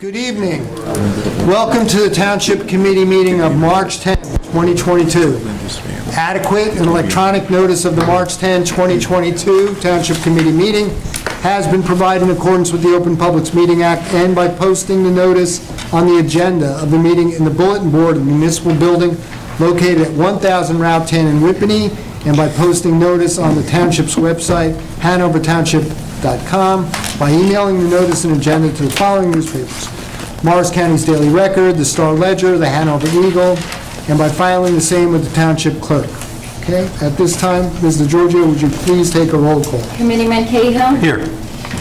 Good evening. Welcome to the Township Committee meeting of March 10, 2022. Adequate and electronic notice of the March 10, 2022 Township Committee meeting has been provided in accordance with the Open Publics Meeting Act and by posting the notice on the agenda of the meeting in the bulletin board of the municipal building located at 1000 Route 10 in Whippany, and by posting notice on the Township's website, hanovertownship.com, by emailing the notice and agenda to the following newspapers: Morris County's Daily Record, the Star Ledger, the Hanover Eagle, and by filing the same with the Township Clerk. Okay, at this time, Ms. DeGiorgio, would you please take a roll call? Committeeman Cahill? Here.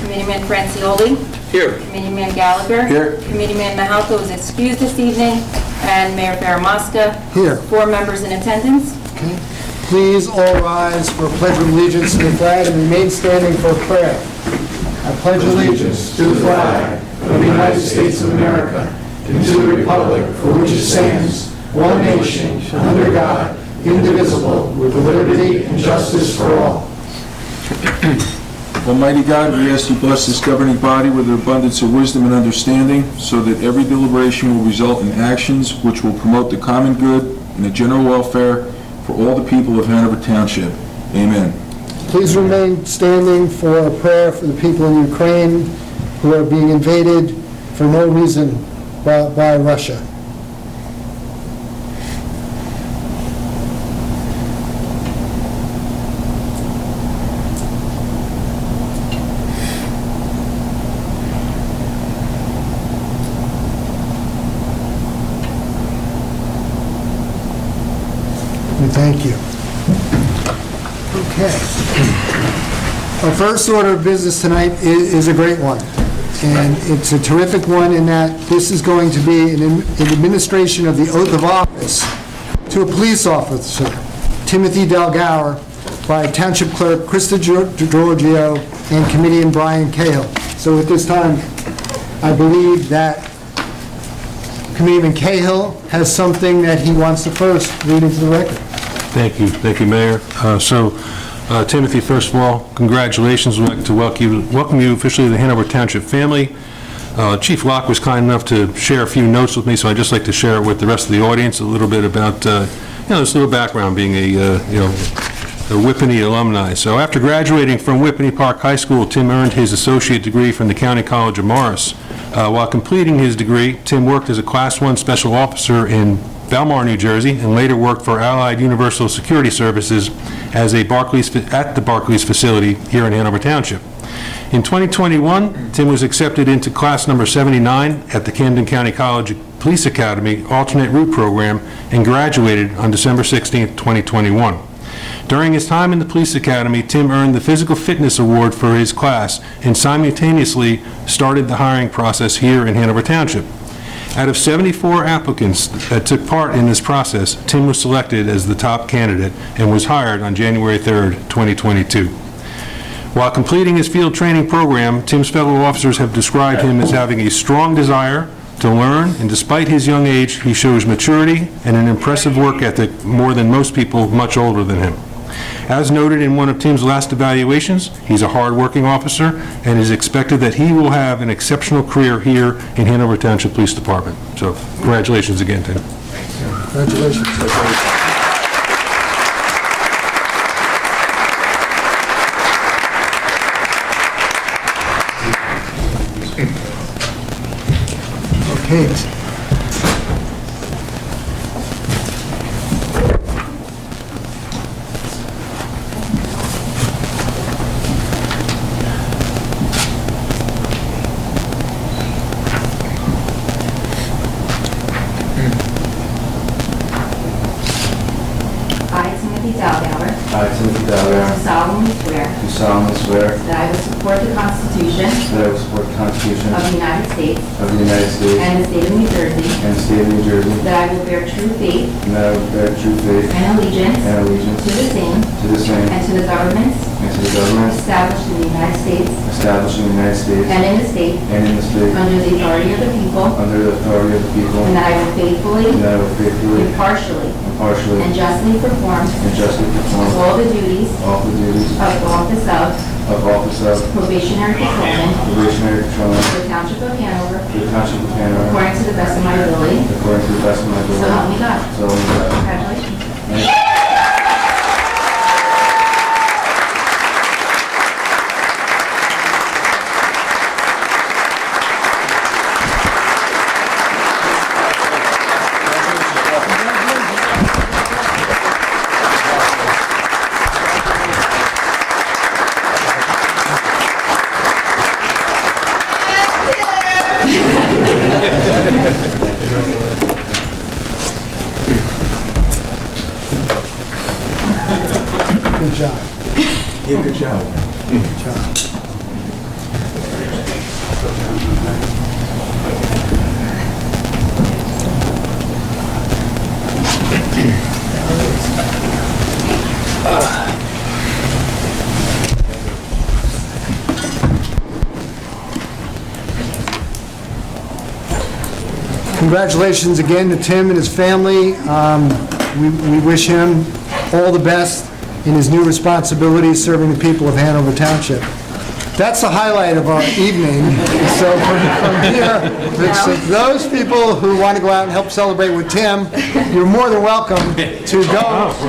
Committeeman Francioli? Here. Committeeman Gallagher? Here. Committeeman Mahalko is excused this evening, and Mayor Faramasca? Here. 4 members in attendance. Okay. Please all rise for a pledge of allegiance to the flag and remain standing for prayer. I pledge allegiance to the flag of the United States of America and to the republic for which it stands, one nation, under God, indivisible, with liberty and justice for all. Almighty God, we ask you bless this governing body with an abundance of wisdom and understanding, so that every deliberation will result in actions which will promote the common good and the general welfare for all the people of Hanover Township. Amen. Please remain standing for a prayer for the people in Ukraine who are being invaded for no reason by Russia. Thank you. Okay. Our first order of business tonight is a great one, and it's a terrific one in that this is going to be an administration of the oath of office to a police officer, Timothy Delgower, by Township Clerk Krista DeGiorgio and Committeeman Brian Cahill. So at this time, I believe that Committeeman Cahill has something that he wants to first read into the record. Thank you, Mayor. Timothy, first of all, congratulations. We'd like to welcome you officially to the Hanover Township family. Chief Locke was kind enough to share a few notes with me, so I'd just like to share it with the rest of the audience a little bit about, this little background, being a Whippany alumni. So after graduating from Whippany Park High School, Tim earned his associate degree from the County College of Morris. While completing his degree, Tim worked as a Class 1 Special Officer in Belmar, New Jersey, and later worked for Allied Universal Security Services at the Barclays facility here in Hanover Township. In 2021, Tim was accepted into class number 79 at the Camden County College Police Academy alternate route program and graduated on December 16, 2021. During his time in the police academy, Tim earned the Physical Fitness Award for his class and simultaneously started the hiring process here in Hanover Township. Out of 74 applicants that took part in this process, Tim was selected as the top candidate and was hired on January 3rd, 2022. While completing his field training program, Tim's fellow officers have described him as having a strong desire to learn, and despite his young age, he shows maturity and an impressive work ethic more than most people much older than him. As noted in one of Tim's last evaluations, he's a hard-working officer and is expected that he will have an exceptional career here in Hanover Township Police Department. So, congratulations again, Tim. Congratulations. Okay. I, Timothy Delgower, Do solemnly swear that I will support the Constitution of the United States and the state of New Jersey, that I will bear true faith and and allegiance to the same and to the governments established in the United States and in the state under the authority of the people, and that I will faithfully, impartially, and justly perform all the duties of the office of probationary patrolman for the Township of Hanover according to the best of my ability. So help me God. Congratulations. Good job. Yeah, good job. Good job. Congratulations again to Tim and his family. We wish him all the best in his new responsibilities serving the people of Hanover Township. That's the highlight of our evening. So from here, so those people who want to go out and help celebrate with Tim, you're more than welcome to go. For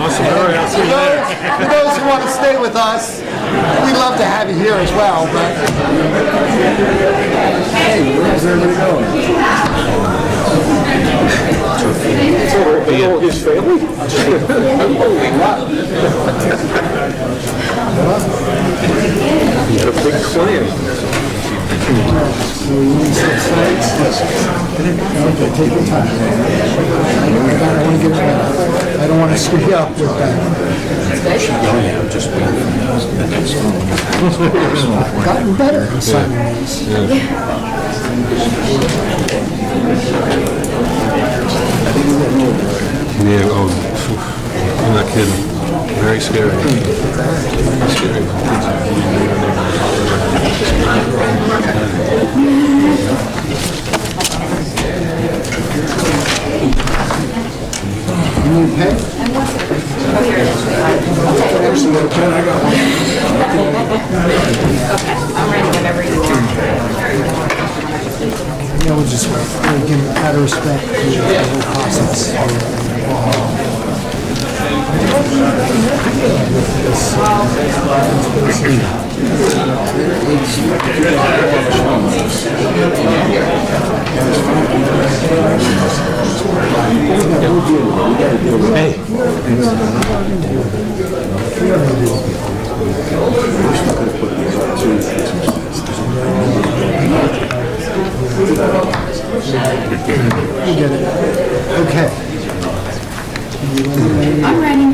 those who want to stay with us, we'd love to have you here as well. But hey, where's everybody going? His family? You had a big plan. Okay, take your time. I don't want to screw you up with that. Gotten better in signing these. Yeah, oh, I'm not kidding. Very scary. You need a pen? Okay, I'm ready whenever you are. Yeah, we'll just give him out of respect to the whole process. You get it. Okay. I'm ready.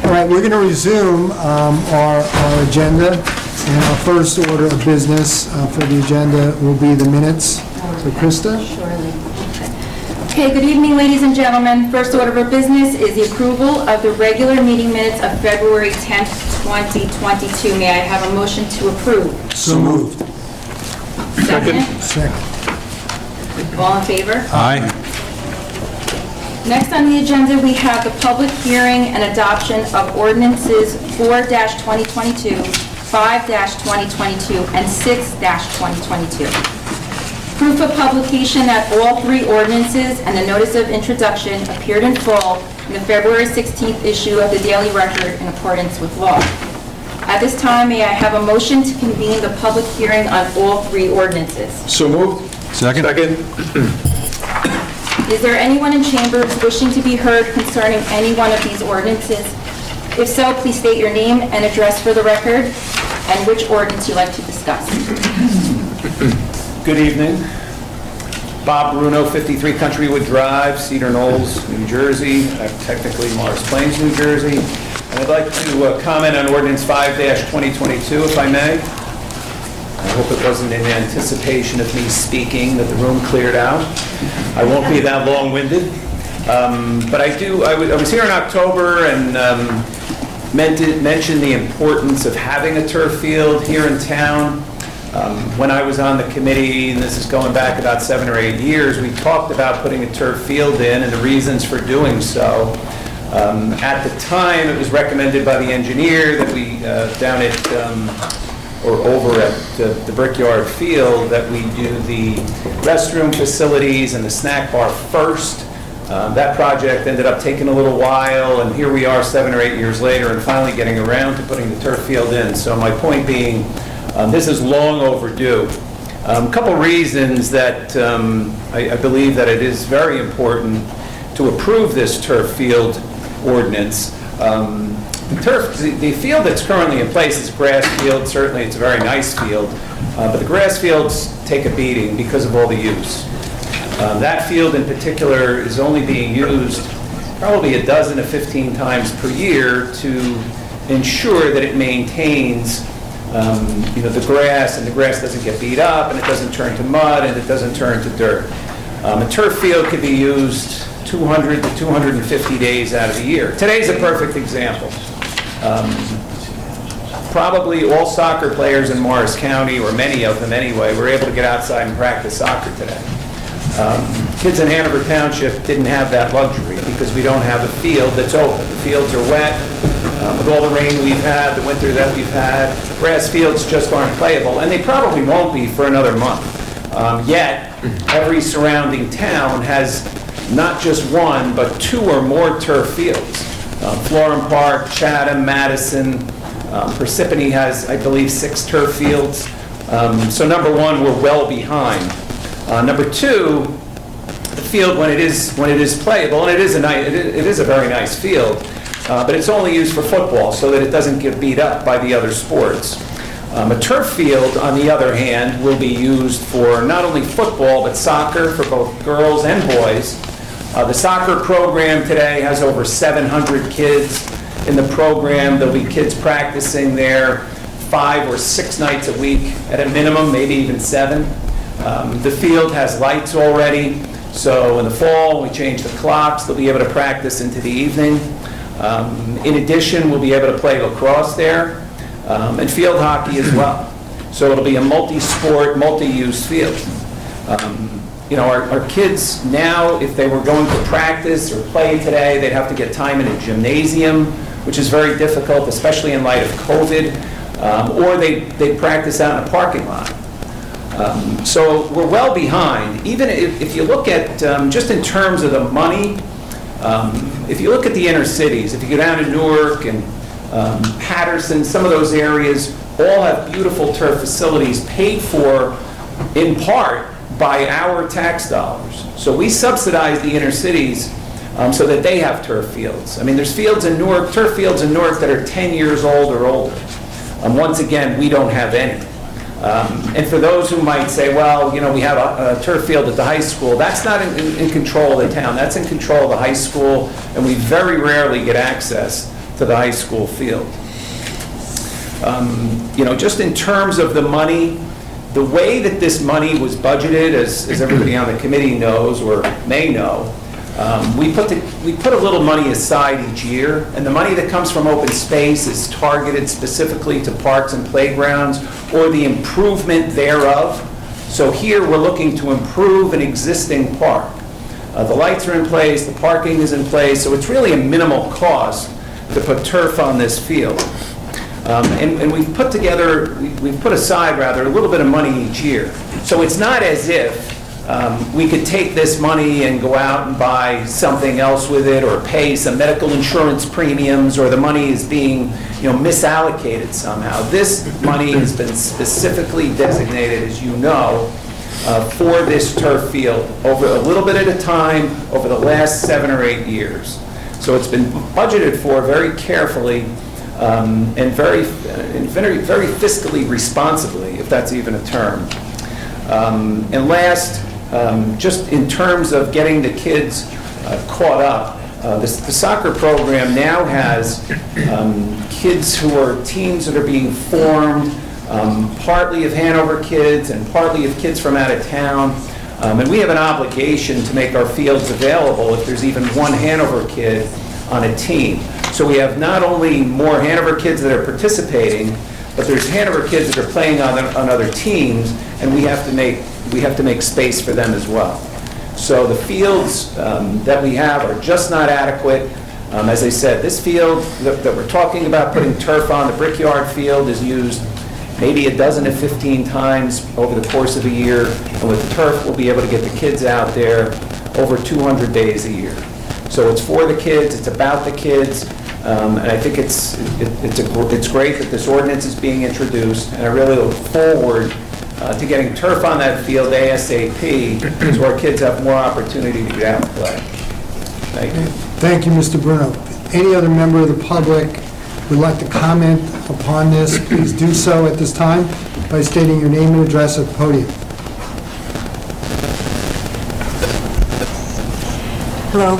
All right, we're going to resume our agenda, and our first order of business for the agenda will be the minutes. So Krista? Okay, good evening, ladies and gentlemen. First order of business is the approval of the regular meeting minutes of February 10th, 2022. May I have a motion to approve? So moved. Second. Second. All in favor? Aye. Next on the agenda, we have the public hearing and adoption of ordinances 4-2022, 5-2022, and 6-2022. Proof of publication that all three ordinances and the notice of introduction appeared in full in the February 16th issue of the Daily Record in accordance with law. At this time, may I have a motion to convene the public hearing on all three ordinances? So moved. Second? Is there anyone in chambers wishing to be heard concerning any one of these ordinances? If so, please state your name and address for the record, and which ordinance you'd like to discuss. Good evening. Bob Bruno, 53 Countrywood Drive, Cedar Knolls, New Jersey, technically Morris Plains, New Jersey. And I'd like to comment on ordinance 5-2022, if I may. I hope it wasn't in anticipation of me speaking that the room cleared out. I won't be that long-winded. But I was here in October and mentioned the importance of having a turf field here in town. When I was on the committee, and this is going back about 7 or 8 years, we talked about putting a turf field in and the reasons for doing so. At the time, it was recommended by the engineer that we, down at or over at the Brickyard Field, that we do the restroom facilities and the snack bar first. That project ended up taking a little while, and here we are 7 or 8 years later and finally getting around to putting the turf field in. So my point being, this is long overdue. A couple reasons that I believe that it is very important to approve this turf field ordinance. The field that's currently in place is a grass field. Certainly it's a very nice field, but the grass fields take a beating because of all the use. That field in particular is only being used probably a dozen to 15 times per year to ensure that it maintains the grass, and the grass doesn't get beat up, and it doesn't turn to mud, and it doesn't turn to dirt. A turf field could be used 200 to 250 days out of the year. Today's a perfect example. Probably all soccer players in Morris County, or many of them anyway, were able to get outside and practice soccer today. Kids in Hanover Township didn't have that luxury because we don't have a field that's open. The fields are wet. With all the rain we've had, the winter that we've had, grass fields just aren't playable, and they probably won't be for another month. Yet, every surrounding town has not just one, but 2 or more turf fields. Florham Park, Chatham, Madison, Parsippany has, I believe, 6 turf fields. So number one, we're well behind. Number two, the field, when it is playable, and it is a very nice field, but it's only used for football so that it doesn't get beat up by the other sports. A turf field, on the other hand, will be used for not only football, but soccer for both girls and boys. The soccer program today has over 700 kids in the program. There'll be kids practicing there 5 or 6 nights a week at a minimum, maybe even 7. The field has lights already, so in the fall, we change the clocks. They'll be able to practice into the evening. In addition, we'll be able to play lacrosse there, and field hockey as well. So it'll be a multi-sport, multi-use field. Our kids now, if they were going to practice or play today, they'd have to get time in a gymnasium, which is very difficult, especially in light of COVID, or they'd practice out in a parking lot. So we're well behind. Even if you look at, just in terms of the money, if you look at the inner cities, if you go down to Newark and Patterson, some of those areas all have beautiful turf facilities paid for in part by our tax dollars. So we subsidize the inner cities so that they have turf fields. I mean, there's fields in Newark, turf fields in Newark that are 10 years old or older. Once again, we don't have any. And for those who might say, well, we have a turf field at the high school, that's not in control of the town. That's in control of the high school, and we very rarely get access to the high school field. Just in terms of the money, the way that this money was budgeted, as everybody on the committee knows or may know, we put a little money aside each year, and the money that comes from open space is targeted specifically to parks and playgrounds or the improvement thereof. So here we're looking to improve an existing park. The lights are in place, the parking is in place, so it's really a minimal cost to put turf on this field. And we've put aside a little bit of money each year. So it's not as if we could take this money and go out and buy something else with it, or pay some medical insurance premiums, or the money is being misallocated somehow. This money has been specifically designated, as you know, for this turf field over a little bit at a time over the last 7 or 8 years. So it's been budgeted for very carefully and very fiscally responsibly, if that's even a term. And last, just in terms of getting the kids caught up, the soccer program now has kids who are teams that are being formed, partly of Hanover kids and partly of kids from out of town. And we have an obligation to make our fields available if there's even one Hanover kid on a team. So we have not only more Hanover kids that are participating, but there's Hanover kids that are playing on other teams, and we have to make space for them as well. So the fields that we have are just not adequate. As I said, this field that we're talking about putting turf on, the Brickyard field, is used maybe a dozen to 15 times over the course of a year. And with the turf, we'll be able to get the kids out there over 200 days a year. So it's for the kids, it's about the kids, and I think it's great that this ordinance is being introduced, and I really look forward to getting turf on that field ASAP, so our kids have more opportunity to get out and play. Thank you. Thank you, Mr. Bruno. Any other member of the public would like to comment upon this, please do so at this time by stating your name and address at the podium. Hello,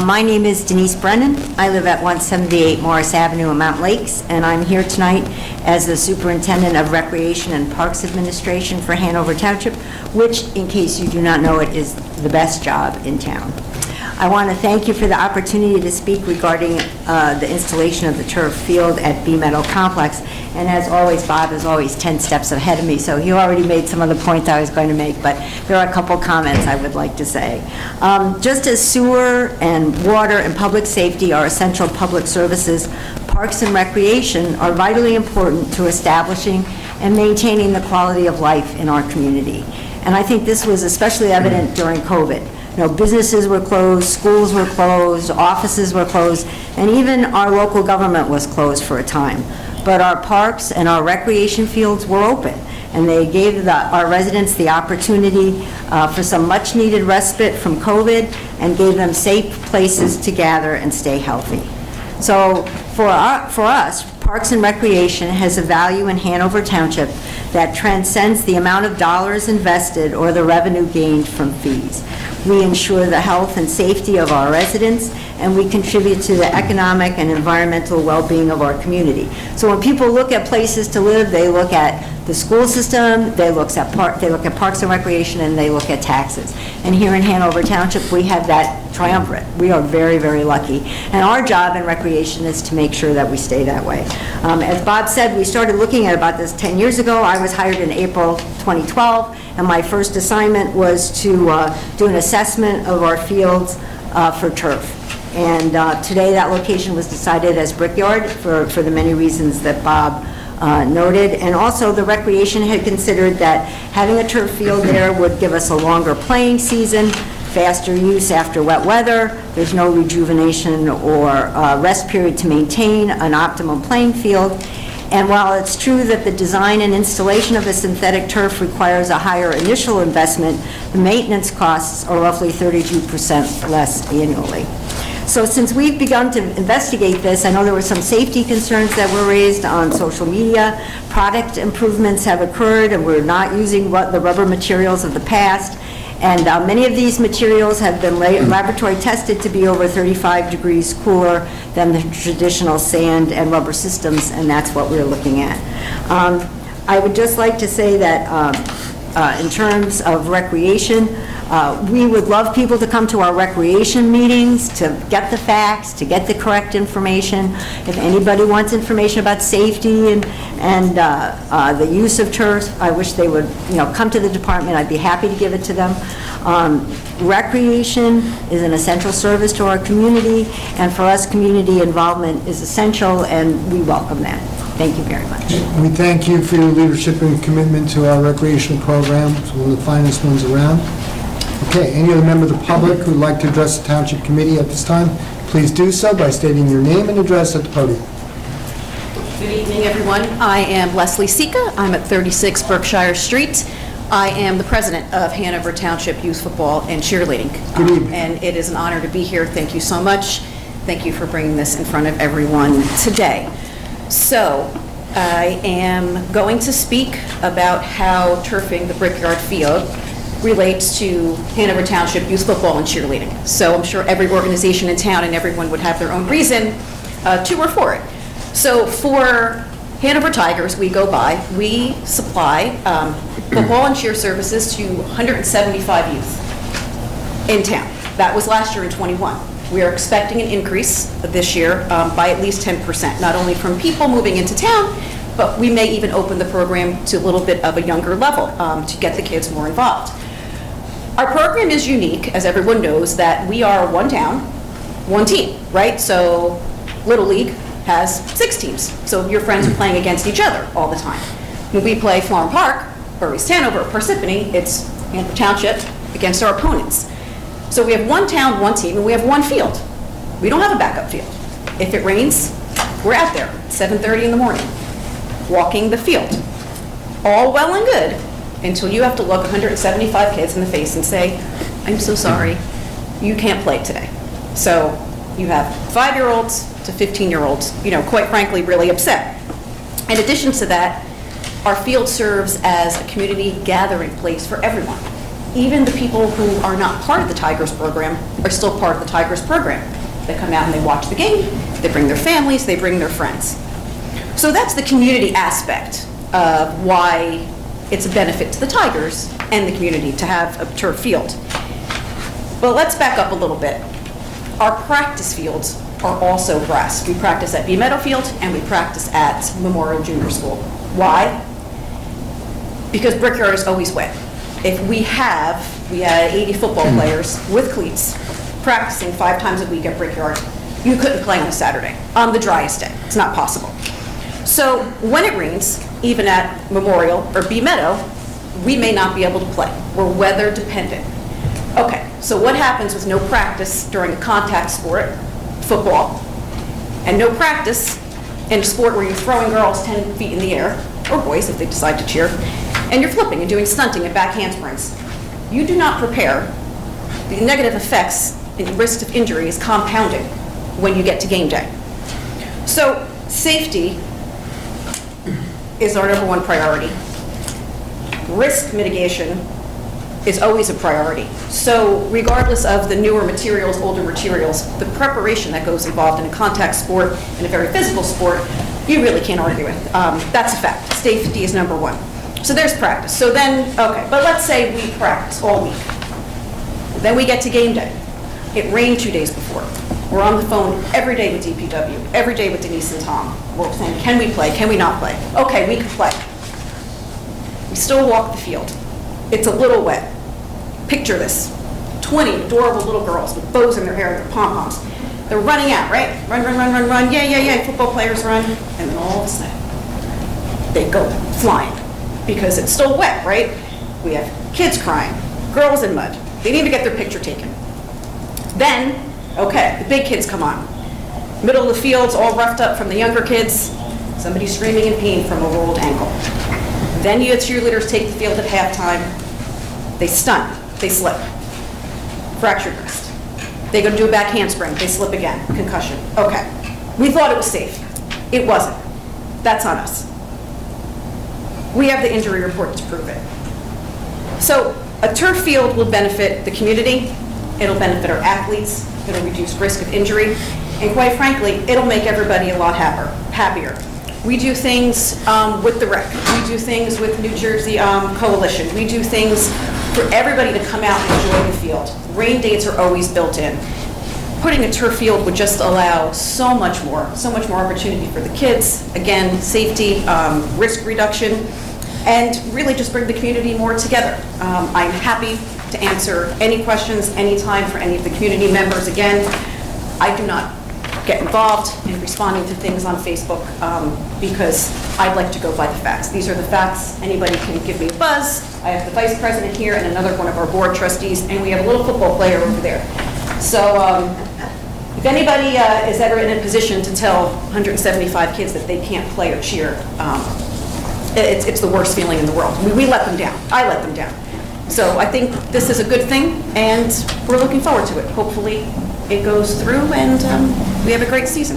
my name is Denise Brennan. I live at 178 Morris Avenue in Mountain Lakes, and I'm here tonight as the Superintendent of Recreation and Parks Administration for Hanover Township, which, in case you do not know it, is the best job in town. I want to thank you for the opportunity to speak regarding the installation of the turf field at Meadow Complex. And as always, Bob is always 10 steps ahead of me, so he already made some of the points I was going to make, but there are a couple comments I would like to say. Just as sewer and water and public safety are essential public services, parks and recreation are vitally important to establishing and maintaining the quality of life in our community. And I think this was especially evident during COVID. You know, businesses were closed, schools were closed, offices were closed, and even our local government was closed for a time. But our parks and our recreation fields were open, and they gave our residents the opportunity for some much-needed respite from COVID and gave them safe places to gather and stay healthy. So for us, Parks and Recreation has a value in Hanover Township that transcends the amount of dollars invested or the revenue gained from fees. We ensure the health and safety of our residents, and we contribute to the economic and environmental well-being of our community. So when people look at places to live, they look at the school system, they look at Parks and Recreation, and they look at taxes. And here in Hanover Township, we have that triumvirate. We are very, very lucky. And our job in recreation is to make sure that we stay that way. As Bob said, we started looking at about this 10 years ago. I was hired in April 2012, and my first assignment was to do an assessment of our fields for turf. And today that location was decided as Brickyard for the many reasons that Bob noted. And also the recreation had considered that having a turf field there would give us a longer playing season, faster use after wet weather. There's no rejuvenation or rest period to maintain an optimum playing field. And while it's true that the design and installation of a synthetic turf requires a higher initial investment, the maintenance costs are roughly 32% less annually. So since we've begun to investigate this, I know there were some safety concerns that were raised on social media. Product improvements have occurred, and we're not using the rubber materials of the past. And many of these materials have been laboratory tested to be over 35 degrees cooler than the traditional sand and rubber systems, and that's what we're looking at. I would just like to say that in terms of recreation, we would love people to come to our recreation meetings to get the facts, to get the correct information. If anybody wants information about safety and the use of turf, I wish they would, come to the department. I'd be happy to give it to them. Recreation is an essential service to our community, and for us, community involvement is essential, and we welcome that. Thank you very much. We thank you for your leadership and commitment to our recreation program. It's one of the finest ones around. Okay, any other member of the public who would like to address the Township Committee at this time, please do so by stating your name and address at the podium. Good evening, everyone. I am Leslie Sika. I'm at 36 Berkshire Street. I am the president of Hanover Township Youth Football and Cheerleading. Good evening. And it is an honor to be here. Thank you so much. Thank you for bringing this in front of everyone today. So, I am going to speak about how turfing the Brickyard Field relates to Hanover Township Youth Football and Cheerleading. So I'm sure every organization in town and everyone would have their own reason to or for it. So for Hanover Tigers, we supply football and cheer services to 175 youth in town. That was last year in 21. We are expecting an increase this year by at least 10%, not only from people moving into town, but we may even open the program to a little bit of a younger level to get the kids more involved. Our program is unique, as everyone knows, that we are one town, one team, right? So Little League has 6 teams, so your friends are playing against each other all the time. When we play Florham Park, or East Hanover, or Parsippany, it's Hanover Township against our opponents. So we have one town, one team, and we have one field. We don't have a backup field. If it rains, we're out there at 7:30 in the morning, walking the field. All well and good, until you have to look 175 kids in the face and say, I'm so sorry, you can't play today. So you have 5-year-olds to 15-year-olds, quite frankly, really upset. In addition to that, our field serves as a community gathering place for everyone. Even the people who are not part of the Tigers program are still part of the Tigers program. They come out and they watch the game, they bring their families, they bring their friends. So that's the community aspect of why it's a benefit to the Tigers and the community to have a turf field. But let's back up a little bit. Our practice fields are also grass. We practice at Meadow Field and we practice at Memorial Junior School. Why? Because Brickyard is always wet. If we had 80 football players with cleats practicing 5 times a week at Brickyard, you couldn't play on a Saturday, on the driest day. It's not possible. So when it rains, even at Memorial or B Meadow, we may not be able to play. We're weather dependent. Okay, so what happens with no practice during a contact sport, football, and no practice in a sport where you're throwing girls 10 feet in the air, or boys if they decide to cheer, and you're flipping and doing stunting and back handsprings? You do not prepare. The negative effects and risks of injury is compounding when you get to game day. So safety is our #1 priority. Risk mitigation is always a priority. So regardless of the newer materials, older materials, the preparation that goes involved in a contact sport and a very physical sport, you really can't argue with. That's a fact. Safety is #1. So there's practice. So then, okay, but let's say we practice all week. Then we get to game day. It rained 2 days before. We're on the phone every day with DPW, every day with Denise and Tom. We're saying, can we play? Can we not play? Okay, we can play. We still walk the field. It's a little wet. Picture this. 20 adorable little girls with bows in their hair and their pom-poms. They're running out, right? Run, run, run, run, run. Yeah. Football players run. And then all of a sudden, they go flying because it's still wet, right? We have kids crying, girls in mud. They need to get their picture taken. Then, okay, the big kids come on. Middle of the field's all roughed up from the younger kids. Somebody's screaming in pain from a rolled ankle. Then you cheerleaders take the field at halftime. They stunt. They slip. Fractured wrist. They go to do a back handspring. They slip again. Concussion. Okay. We thought it was safe. It wasn't. That's on us. We have the injury report to prove it. So a turf field will benefit the community. It'll benefit our athletes. It'll reduce risk of injury. And quite frankly, it'll make everybody a lot happier. We do things with the rec. We do things with New Jersey Coalition. We do things for everybody to come out and enjoy the field. Rain dates are always built in. Putting a turf field would just allow so much more opportunity for the kids. Again, safety, risk reduction, and really just bring the community more together. I'm happy to answer any questions anytime for any of the community members. Again, I do not get involved in responding to things on Facebook because I'd like to go by the facts. These are the facts. Anybody can give me a buzz. I have the vice president here and another one of our board trustees, and we have a little football player over there. So if anybody is ever in a position to tell 175 kids that they can't play or cheer, it's the worst feeling in the world. We let them down. I let them down. So I think this is a good thing, and we're looking forward to it. Hopefully it goes through, and we have a great season.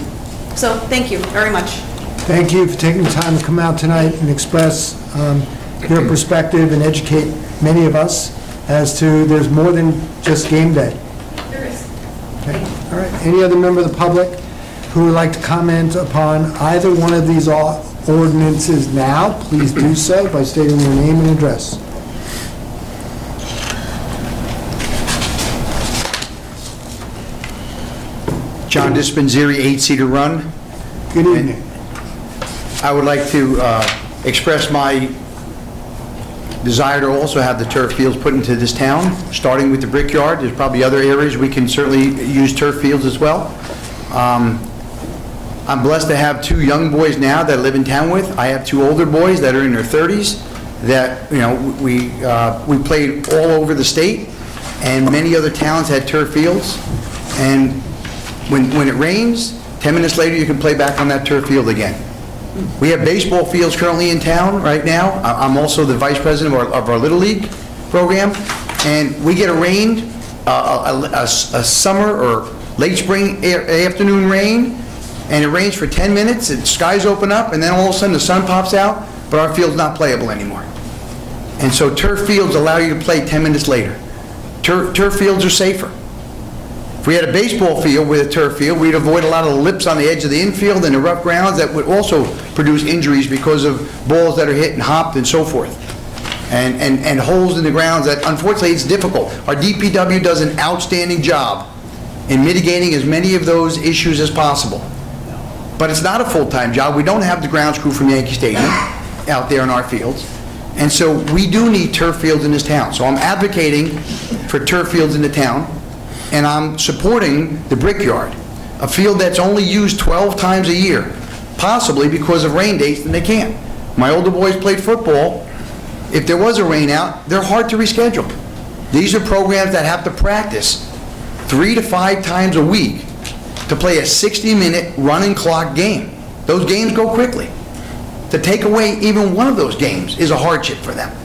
So thank you very much. Thank you for taking the time to come out tonight and express your perspective and educate many of us as to there's more than just game day. There is. Okay. All right. Any other member of the public who would like to comment upon either one of these ordinances now, please do so by stating your name and address. John Dispenzieri, 8 Cedar Run. Good evening. I would like to express my desire to also have the turf fields put into this town, starting with the Brickyard. There's probably other areas we can certainly use turf fields as well. I'm blessed to have two young boys now that I live in town with. I have two older boys that are in their 30s that, we played all over the state, and many other towns had turf fields. And when it rains, 10 minutes later, you can play back on that turf field again. We have baseball fields currently in town right now. I'm also the vice president of our Little League program, and we get a summer or late spring afternoon rain, and it rains for 10 minutes, and skies open up, and then all of a sudden the sun pops out, but our field's not playable anymore. And so turf fields allow you to play 10 minutes later. Turf fields are safer. If we had a baseball field with a turf field, we'd avoid a lot of the lips on the edge of the infield and the rough grounds that would also produce injuries because of balls that are hit and hopped and so forth. And holes in the grounds that, unfortunately, it's difficult. Our DPW does an outstanding job in mitigating as many of those issues as possible. But it's not a full-time job. We don't have the grounds crew from Yankee Stadium out there in our fields. And so we do need turf fields in this town. So I'm advocating for turf fields in the town, and I'm supporting the Brickyard, a field that's only used 12 times a year, possibly because of rain dates, and they can't. My older boys played football. If there was a rain out, they're hard to reschedule. These are programs that have to practice 3 to 5 times a week to play a 60-minute running clock game. Those games go quickly. To take away even one of those games is a hardship for them,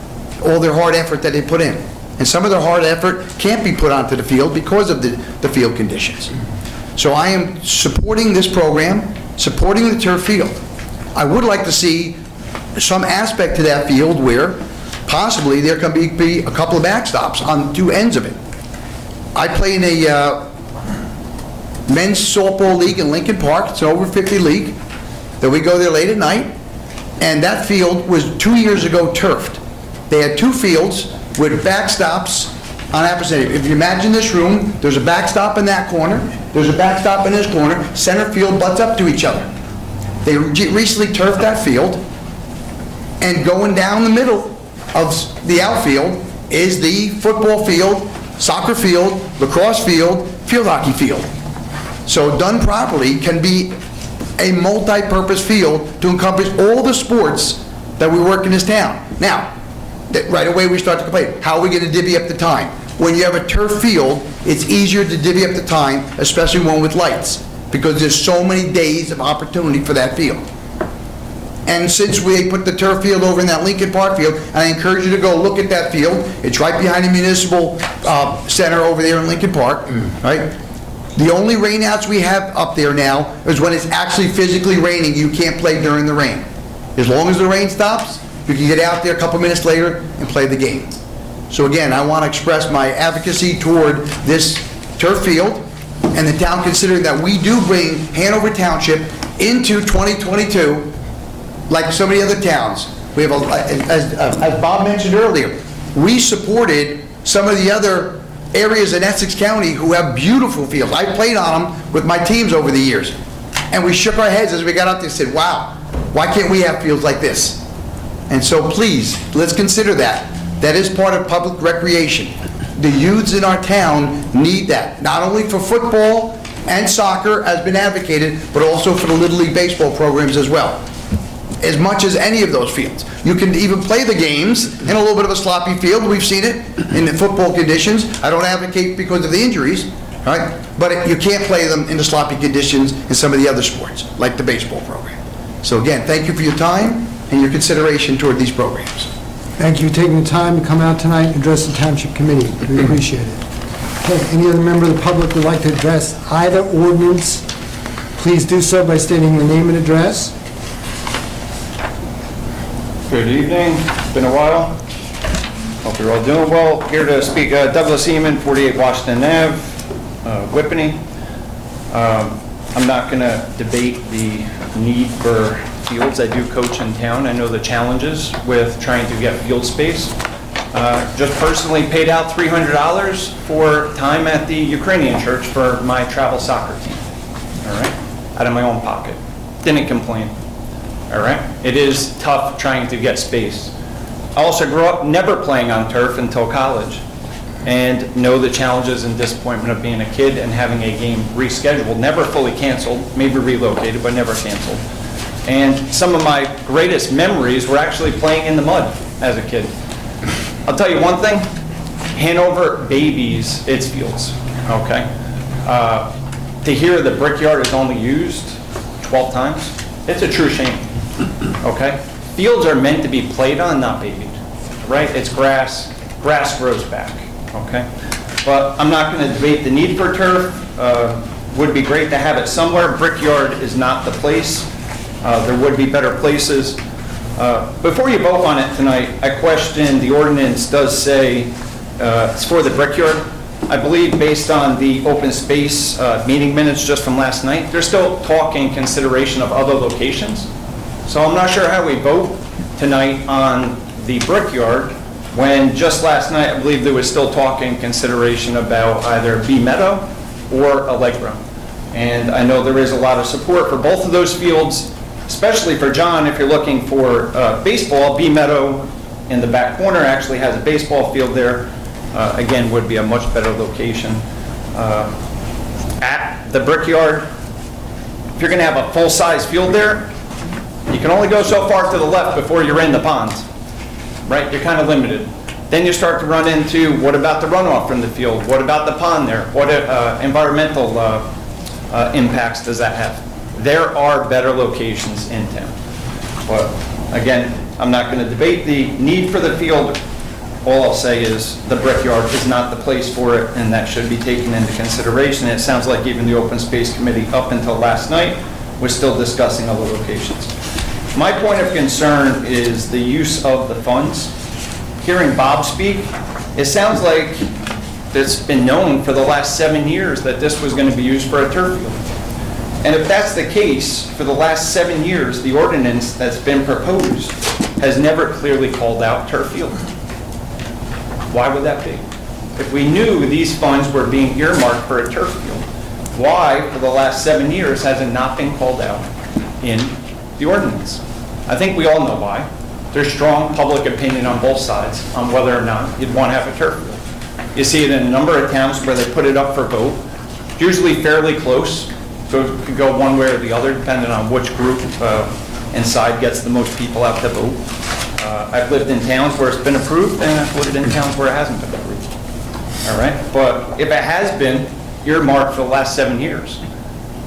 all their hard effort that they put in. And some of their hard effort can't be put onto the field because of the field conditions. So I am supporting this program, supporting the turf field. I would like to see some aspect to that field where possibly there can be a couple of backstops on 2 ends of it. I play in a men's softball league in Lincoln Park. It's an over 50 league that we go there late at night. And that field was 2 years ago turfed. They had 2 fields with backstops on opposite. If you imagine this room, there's a backstop in that corner, there's a backstop in this corner, center field butts up to each other. They recently turfed that field, and going down the middle of the outfield is the football field, soccer field, lacrosse field, field hockey field. So done properly can be a multi-purpose field to encompass all the sports that we work in this town. Now, right away we start to complain, how are we going to divvy up the time? When you have a turf field, it's easier to divvy up the time, especially one with lights, because there's so many days of opportunity for that field. And since we put the turf field over in that Lincoln Park field, and I encourage you to go look at that field, it's right behind the municipal center over there in Lincoln Park, right? The only rainouts we have up there now is when it's actually physically raining. You can't play during the rain. As long as the rain stops, you can get out there a couple minutes later and play the game. So again, I want to express my advocacy toward this turf field, and the town considering that we do bring Hanover Township into 2022 like so many other towns. We have, as Bob mentioned earlier, we supported some of the other areas in Essex County who have beautiful fields. I played on them with my teams over the years, and we shook our heads as we got out there and said, wow, why can't we have fields like this? And so please, let's consider that. That is part of public recreation. The youths in our town need that, not only for football and soccer has been advocated, but also for the Little League baseball programs as well. As much as any of those fields. You can even play the games in a little bit of a sloppy field. We've seen it in the football conditions. I don't advocate because of the injuries, right? But you can't play them in the sloppy conditions in some of the other sports, like the baseball program. So again, thank you for your time and your consideration toward these programs. Thank you for taking the time to come out tonight and address the Township Committee. We appreciate it. Okay, any other member of the public would like to address either ordinance, please do so by stating your name and address. Good evening. It's been a while. Hope you're all doing well. Here to speak, Douglas Eamon, 48 Washington Ave, Whippany. I'm not going to debate the need for fields. I do coach in town. I know the challenges with trying to get field space. Just personally paid out $300 for time at the Ukrainian church for my travel soccer team. All right, out of my own pocket. Didn't complain. All right, it is tough trying to get space. I also grew up never playing on turf until college. and know the challenges and disappointment of being a kid and having a game rescheduled, never fully canceled, maybe relocated, but never canceled. And some of my greatest memories were actually playing in the mud as a kid. I'll tell you one thing, Hanover babies its fields, okay? To hear the Brickyard is only used 12 times, it's a true shame, okay? Fields are meant to be played on, not babied, right? It's grass, grass grows back, okay? But I'm not going to debate the need for turf. Would be great to have it somewhere. Brickyard is not the place. There would be better places. Before you vote on it tonight, I question the ordinance does say it's for the Brickyard. I believe based on the open space meeting minutes just from last night, they're still talking consideration of other locations. So I'm not sure how we vote tonight on the Brickyard when just last night I believe there was still talking consideration about either Meadow or Allegro. And I know there is a lot of support for both of those fields, especially for John if you're looking for baseball. Meadow in the back corner actually has a baseball field there. Again, would be a much better location. At the Brickyard, if you're going to have a full-size field there, you can only go so far to the left before you're in the pond, right? You're kind of limited. Then you start to run into, what about the runoff from the field? What about the pond there? What environmental impacts does that have? There are better locations in town. But again, I'm not going to debate the need for the field. All I'll say is the Brickyard is not the place for it, and that should be taken into consideration. It sounds like even the Open Space Committee up until last night was still discussing other locations. My point of concern is the use of the funds. Hearing Bob speak, it sounds like it's been known for the last 7 years that this was going to be used for a turf field. And if that's the case, for the last 7 years, the ordinance that's been proposed has never clearly called out turf field. Why would that be? If we knew these funds were being earmarked for a turf field, why, for the last 7 years, has it not been called out in the ordinance? I think we all know why. There's strong public opinion on both sides on whether or not you'd want to have a turf field. You see it in a number of towns where they put it up for vote, usually fairly close, so it could go one way or the other, depending on which group inside gets the most people out to vote. I've lived in towns where it's been approved, and I've lived in towns where it hasn't been approved. All right? But if it has been earmarked for the last 7 years,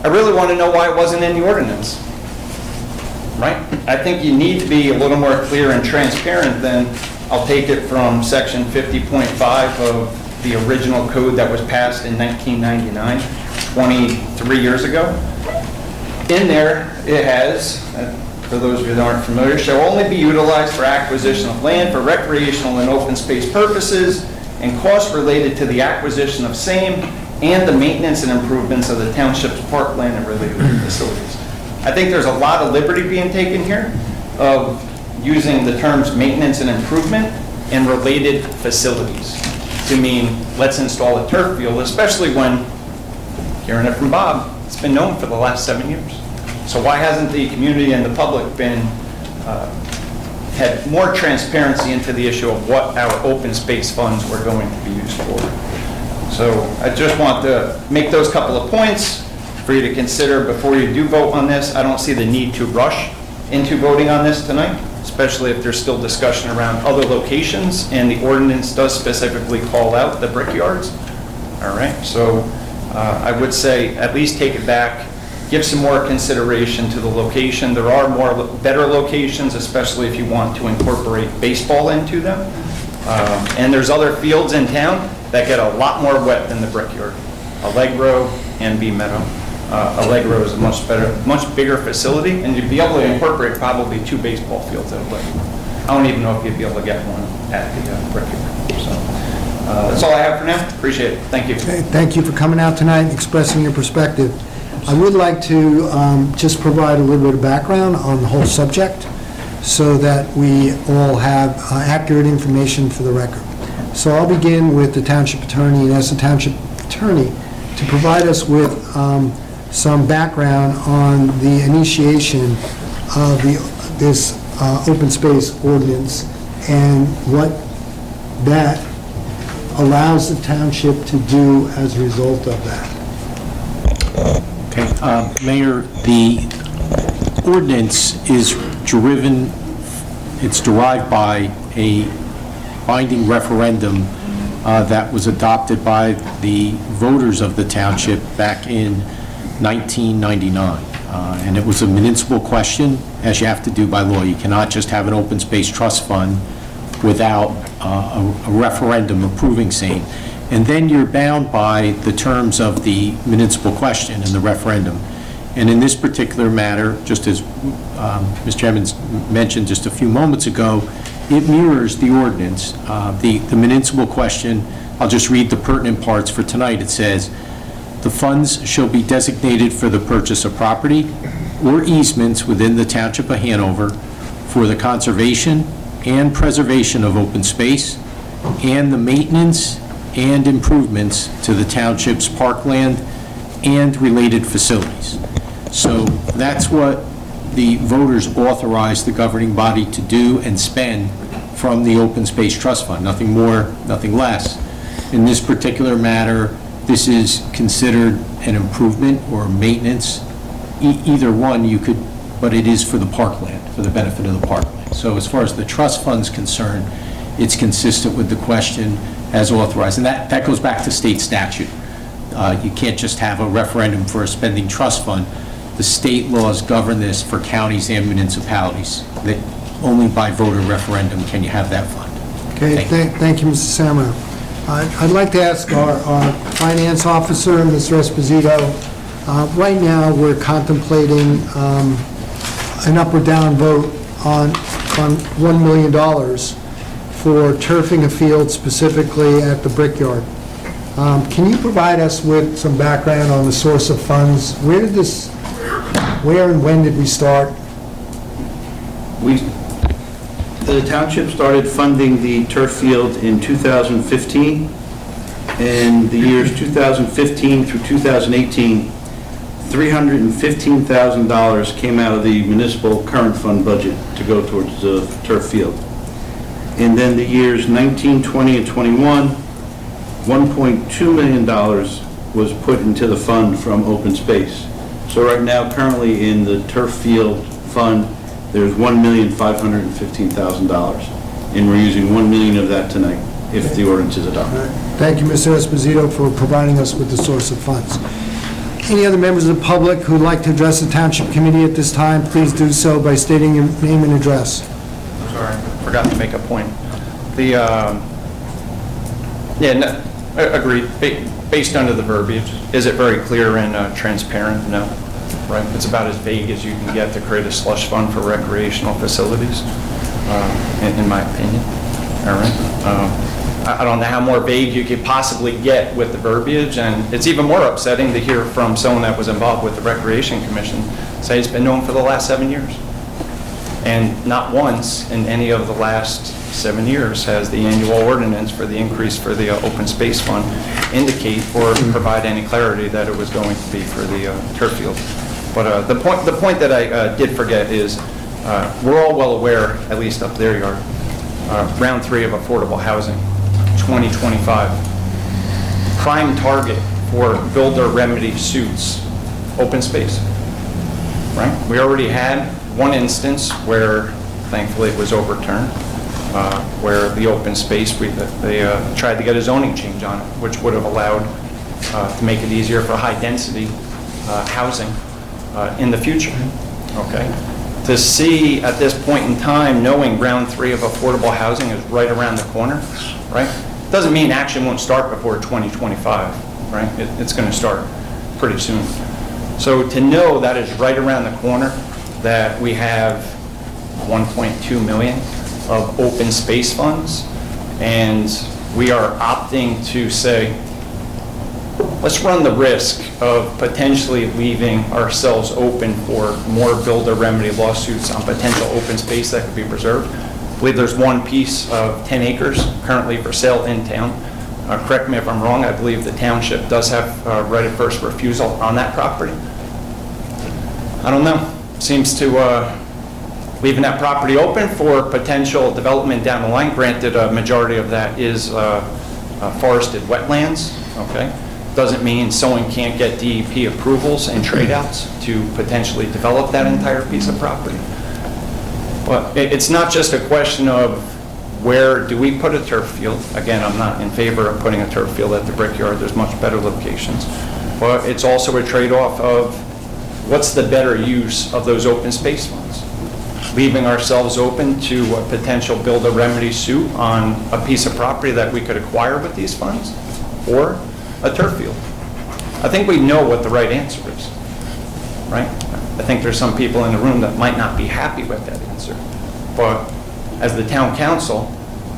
I really want to know why it wasn't in the ordinance. Right? I think you need to be a little more clear and transparent than, I'll take it from section 50.5 of the original code that was passed in 1999, 23 years ago. In there, it has, for those of you that aren't familiar, shall only be utilized for acquisition of land for recreational and open space purposes and costs related to the acquisition of same and the maintenance and improvements of the township's parkland and related facilities. I think there's a lot of liberty being taken here of using the terms maintenance and improvement and related facilities to mean let's install a turf field, especially when, hearing it from Bob, it's been known for the last 7 years. So why hasn't the community and the public been had more transparency into the issue of what our open space funds were going to be used for? So I just want to make those couple of points for you to consider before you do vote on this. I don't see the need to rush into voting on this tonight, especially if there's still discussion around other locations, and the ordinance does specifically call out the Brickyards. All right, so I would say at least take it back, give some more consideration to the location. There are better locations, especially if you want to incorporate baseball into them. And there's other fields in town that get a lot more wet than the Brickyard. Allegro and Meadow. Allegro is a much bigger facility, and you'd be able to incorporate probably 2 baseball fields at Allegro. I don't even know if you'd be able to get one at the Brickyard. So that's all I have for now. Appreciate it. Thank you. Okay, thank you for coming out tonight and expressing your perspective. I would like to just provide a little bit of background on the whole subject so that we all have accurate information for the record. So I'll begin with the township attorney, and as the township attorney, to provide us with some background on the initiation of this open space ordinance and what that allows the township to do as a result of that. Okay, Mayor, the ordinance is it's derived by a binding referendum that was adopted by the voters of the township back in 1999. And it was a municipal question, as you have to do by law. You cannot just have an open space trust fund without a referendum approving same. And then you're bound by the terms of the municipal question and the referendum. And in this particular matter, just as Mr. Evans mentioned just a few moments ago, it mirrors the ordinance. The municipal question, I'll just read the pertinent parts for tonight. It says, "The funds shall be designated for the purchase of property or easements within the Township of Hanover for the conservation and preservation of open space and the maintenance and improvements to the township's parkland and related facilities." So that's what the voters authorized the governing body to do and spend from the Open Space Trust Fund, nothing more, nothing less. In this particular matter, this is considered an improvement or maintenance. Either one you could, but it is for the parkland, for the benefit of the parkland. So as far as the trust fund's concerned, it's consistent with the question as authorized. And that goes back to state statute. You can't just have a referendum for a spending trust fund. The state laws govern this for counties and municipalities. That only by voter referendum can you have that fund. Okay, thank you, Mr. Samra. I'd like to ask our finance officer, Mr. Esposito, right now we're contemplating an up or down vote on $1 million for turfing a field specifically at the Brickyard. Can you provide us with some background on the source of funds? Where and when did we start? The township started funding the turf field in 2015. In the years 2015 through 2018, $315,000 came out of the municipal current fund budget to go towards the turf field. And then the years 19, 20, and 21, $1.2 million was put into the fund from open space. So right now, currently in the turf field fund, there's $1,515,000. And we're using $1 million of that tonight, if the ordinance is adopted. Thank you, Mr. Esposito, for providing us with the source of funds. Any other members of the public who'd like to address the Township Committee at this time, please do so by stating your name and address. Sorry, I forgot to make a point. Agreed. Based under the verbiage, is it very clear and transparent? No. Right? It's about as vague as you can get to create a slush fund for recreational facilities, in my opinion. All right. I don't know how more vague you could possibly get with the verbiage, and it's even more upsetting to hear from someone that was involved with the Recreation Commission say it's been known for the last 7 years. And not once in any of the last 7 years has the annual ordinance for the increase for the open space fund indicate or provide any clarity that it was going to be for the turf field. But the point that I did forget is we're all well aware, at least up their yard, round 3 of affordable housing, 2025. Prime target for builder remedy suits, open space. Right? We already had one instance where, thankfully, it was overturned, where the open space, they tried to get a zoning change on it, which would have allowed to make it easier for high-density housing in the future. Okay? To see at this point in time, knowing round 3 of affordable housing is right around the corner, right? Doesn't mean action won't start before 2025, right? It's going to start pretty soon. So to know that is right around the corner, that we have 1.2 million of open space funds, and we are opting to say, let's run the risk of potentially leaving ourselves open for more builder remedy lawsuits on potential open space that could be preserved. I believe there's one piece of 10 acres currently for sale in town. Correct me if I'm wrong, I believe the township does have right of first refusal on that property. I don't know. Seems to leaving that property open for potential development down the line. Granted, a majority of that is forested wetlands, okay? Doesn't mean someone can't get DEP approvals and trade-outs to potentially develop that entire piece of property. But it's not just a question of where do we put a turf field. Again, I'm not in favor of putting a turf field at the Brickyard. There's much better locations. But it's also a trade-off of what's the better use of those open space funds. Leaving ourselves open to a potential build-a-remedy suit on a piece of property that we could acquire with these funds, or a turf field. I think we know what the right answer is, right? I think there's some people in the room that might not be happy with that answer. But as the town council,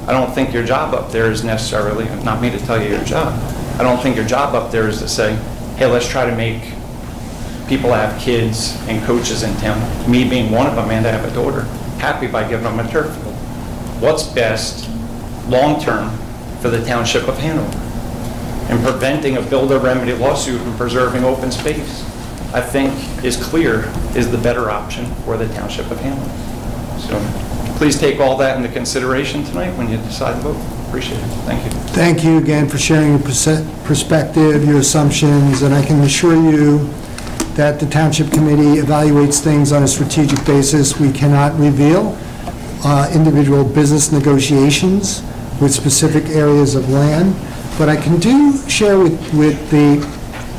I don't think your job up there is necessarily, not me to tell you your job, I don't think your job up there is to say, hey, let's try to make people that have kids and coaches in town, me being one of them and I have a daughter, happy by giving them a turf field. What's best long-term for the township of Hanover? And preventing a builder-remedy lawsuit and preserving open space, I think is clear, is the better option for the township of Hanover. So please take all that into consideration tonight when you decide to vote. Appreciate it. Thank you. Thank you again for sharing your perspective, your assumptions, and I can assure you that the Township Committee evaluates things on a strategic basis. We cannot reveal individual business negotiations with specific areas of land, but I can share with the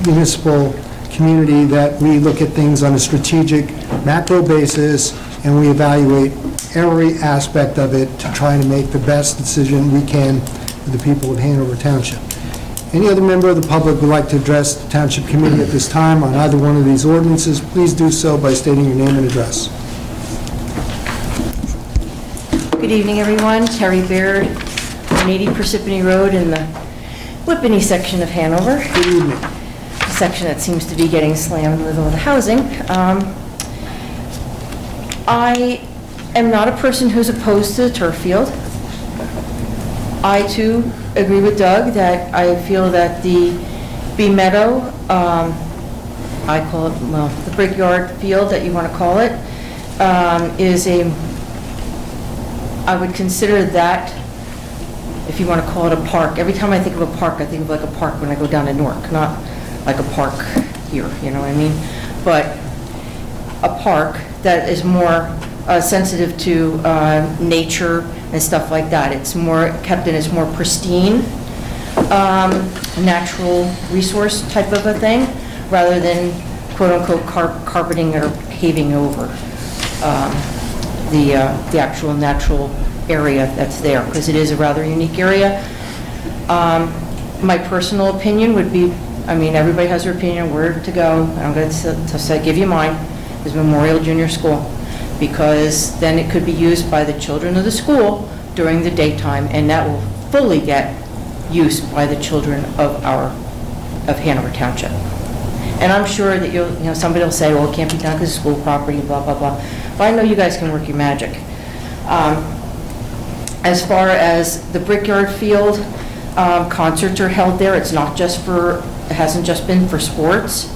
municipal community that we look at things on a strategic macro basis, and we evaluate every aspect of it to try to make the best decision we can for the people of Hanover Township. Any other member of the public would like to address the Township Committee at this time on either one of these ordinances, please do so by stating your name and address. Good evening, everyone. Terry Baird, 180 Parsippany Road in the Whippany section of Hanover. Good evening. A section that seems to be getting slammed with all the housing. I am not a person who's opposed to the turf field. I, too, agree with Doug that I feel that the Meadow, I call it, well, the Brickyard field that you want to call it, is I would consider that, if you want to call it a park. Every time I think of a park, I think of like a park when I go down to Newark, not like a park here, you know what I mean? But a park that is more sensitive to nature and stuff like that. It's more kept in its more pristine, natural resource type of a thing, rather than quote-unquote carpeting or paving over the actual natural area that's there, because it is a rather unique area. My personal opinion would be, I mean, everybody has their opinion where to go. I'm going to give you mine, is Memorial Junior School, because then it could be used by the children of the school during the daytime, and that will fully get use by the children of Hanover Township. And I'm sure that somebody will say, well, it can't be done because it's school property, blah, blah, blah. But I know you guys can work your magic. As far as the Brickyard field, concerts are held there. It hasn't just been for sports.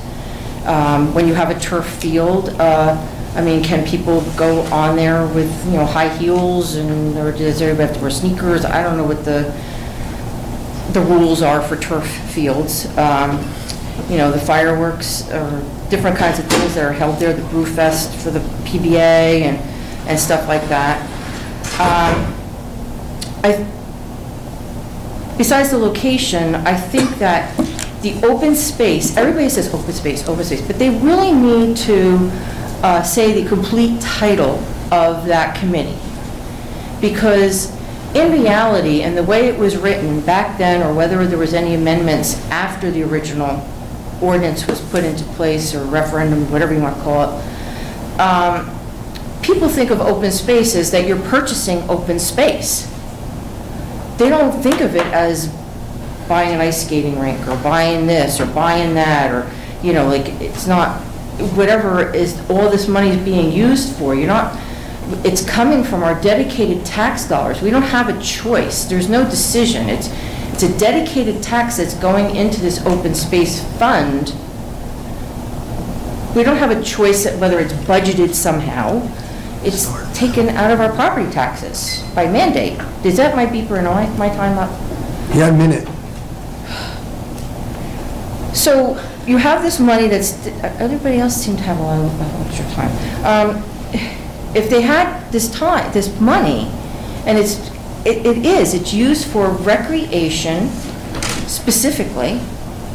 When you have a turf field, I mean, can people go on there with, high heels, or does everybody have to wear sneakers? I don't know what the rules are for turf fields. The fireworks, or different kinds of things that are held there, the Brew Fest for the PBA and stuff like that. Besides the location, I think that the open space, everybody says open space, but they really need to say the complete title of that committee. Because in reality, and the way it was written back then, or whether there was any amendments after the original ordinance was put into place, or referendum, whatever you want to call it, people think of open space as that you're purchasing open space. They don't think of it as buying an ice skating rink, or buying this, or buying that, or, it's not, whatever is all this money is being used for, it's coming from our dedicated tax dollars. We don't have a choice. There's no decision. It's a dedicated tax that's going into this open space fund. We don't have a choice whether it's budgeted somehow. It's taken out of our property taxes by mandate. Is that my beeper and my time up? You got a minute. So you have this money that's, everybody else seemed to have a lot of extra time. If they had this time, this money, and it's used for recreation specifically.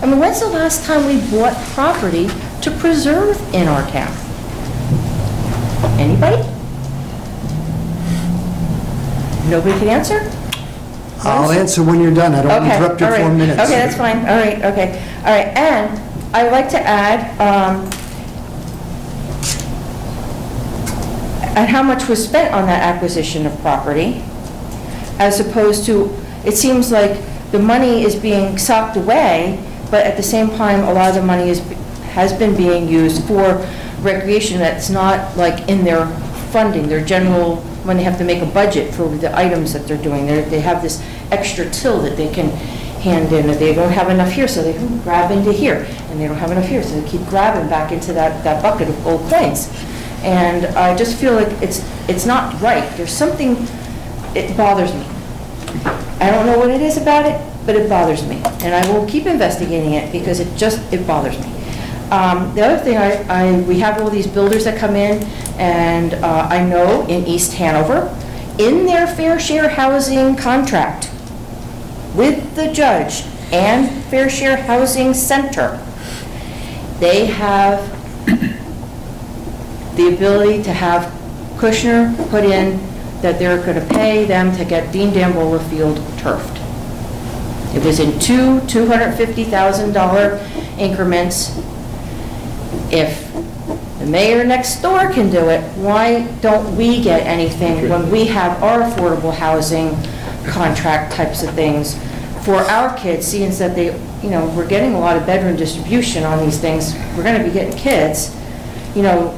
I mean, when's the last time we bought property to preserve in our town? Anybody? Nobody can answer? I'll answer when you're done. I don't want to interrupt your 4 minutes. Okay, that's fine. All right, okay. All right, and I'd like to add, and how much was spent on that acquisition of property, as opposed to, it seems like the money is being socked away, but at the same time, a lot of the money has been being used for recreation that's not like in their funding, their general, when they have to make a budget for the items that they're doing. They have this extra till that they can hand in, if they don't have enough here, so they can grab into here, and they don't have enough here, so they keep grabbing back into that bucket of old coins. And I just feel like it's not right. There's something, it bothers me. I don't know what it is about it, but it bothers me. And I will keep investigating it because it bothers me. The other thing, we have all these builders that come in, and I know in East Hanover, in their fair share housing contract with the judge and Fair Share Housing Center, they have the ability to have Kushner put in that they're going to pay them to get Dean Dambola Field turfed. It was in two $250,000 increments. If the mayor next door can do it, why don't we get anything when we have our affordable housing contract types of things for our kids, seeing that they, we're getting a lot of bedroom distribution on these things. We're going to be getting kids. A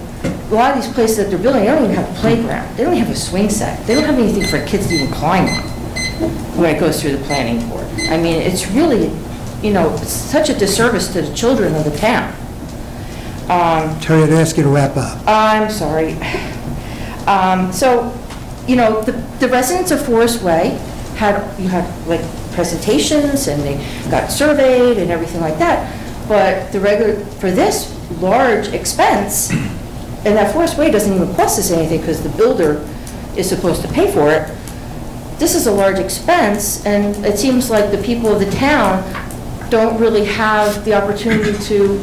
lot of these places that they're building, they don't even have a playground. They don't have a swing set. They don't have anything for kids to even climb on when it goes through the planning board. I mean, it's really, it's such a disservice to the children of the town. Terry, I'd ask you to wrap up. I'm sorry. So, the residents of Forest Way you had like presentations, and they got surveyed and everything like that. But for this large expense, and that Forest Way doesn't even cost us anything because the builder is supposed to pay for it. This is a large expense, and it seems like the people of the town don't really have the opportunity to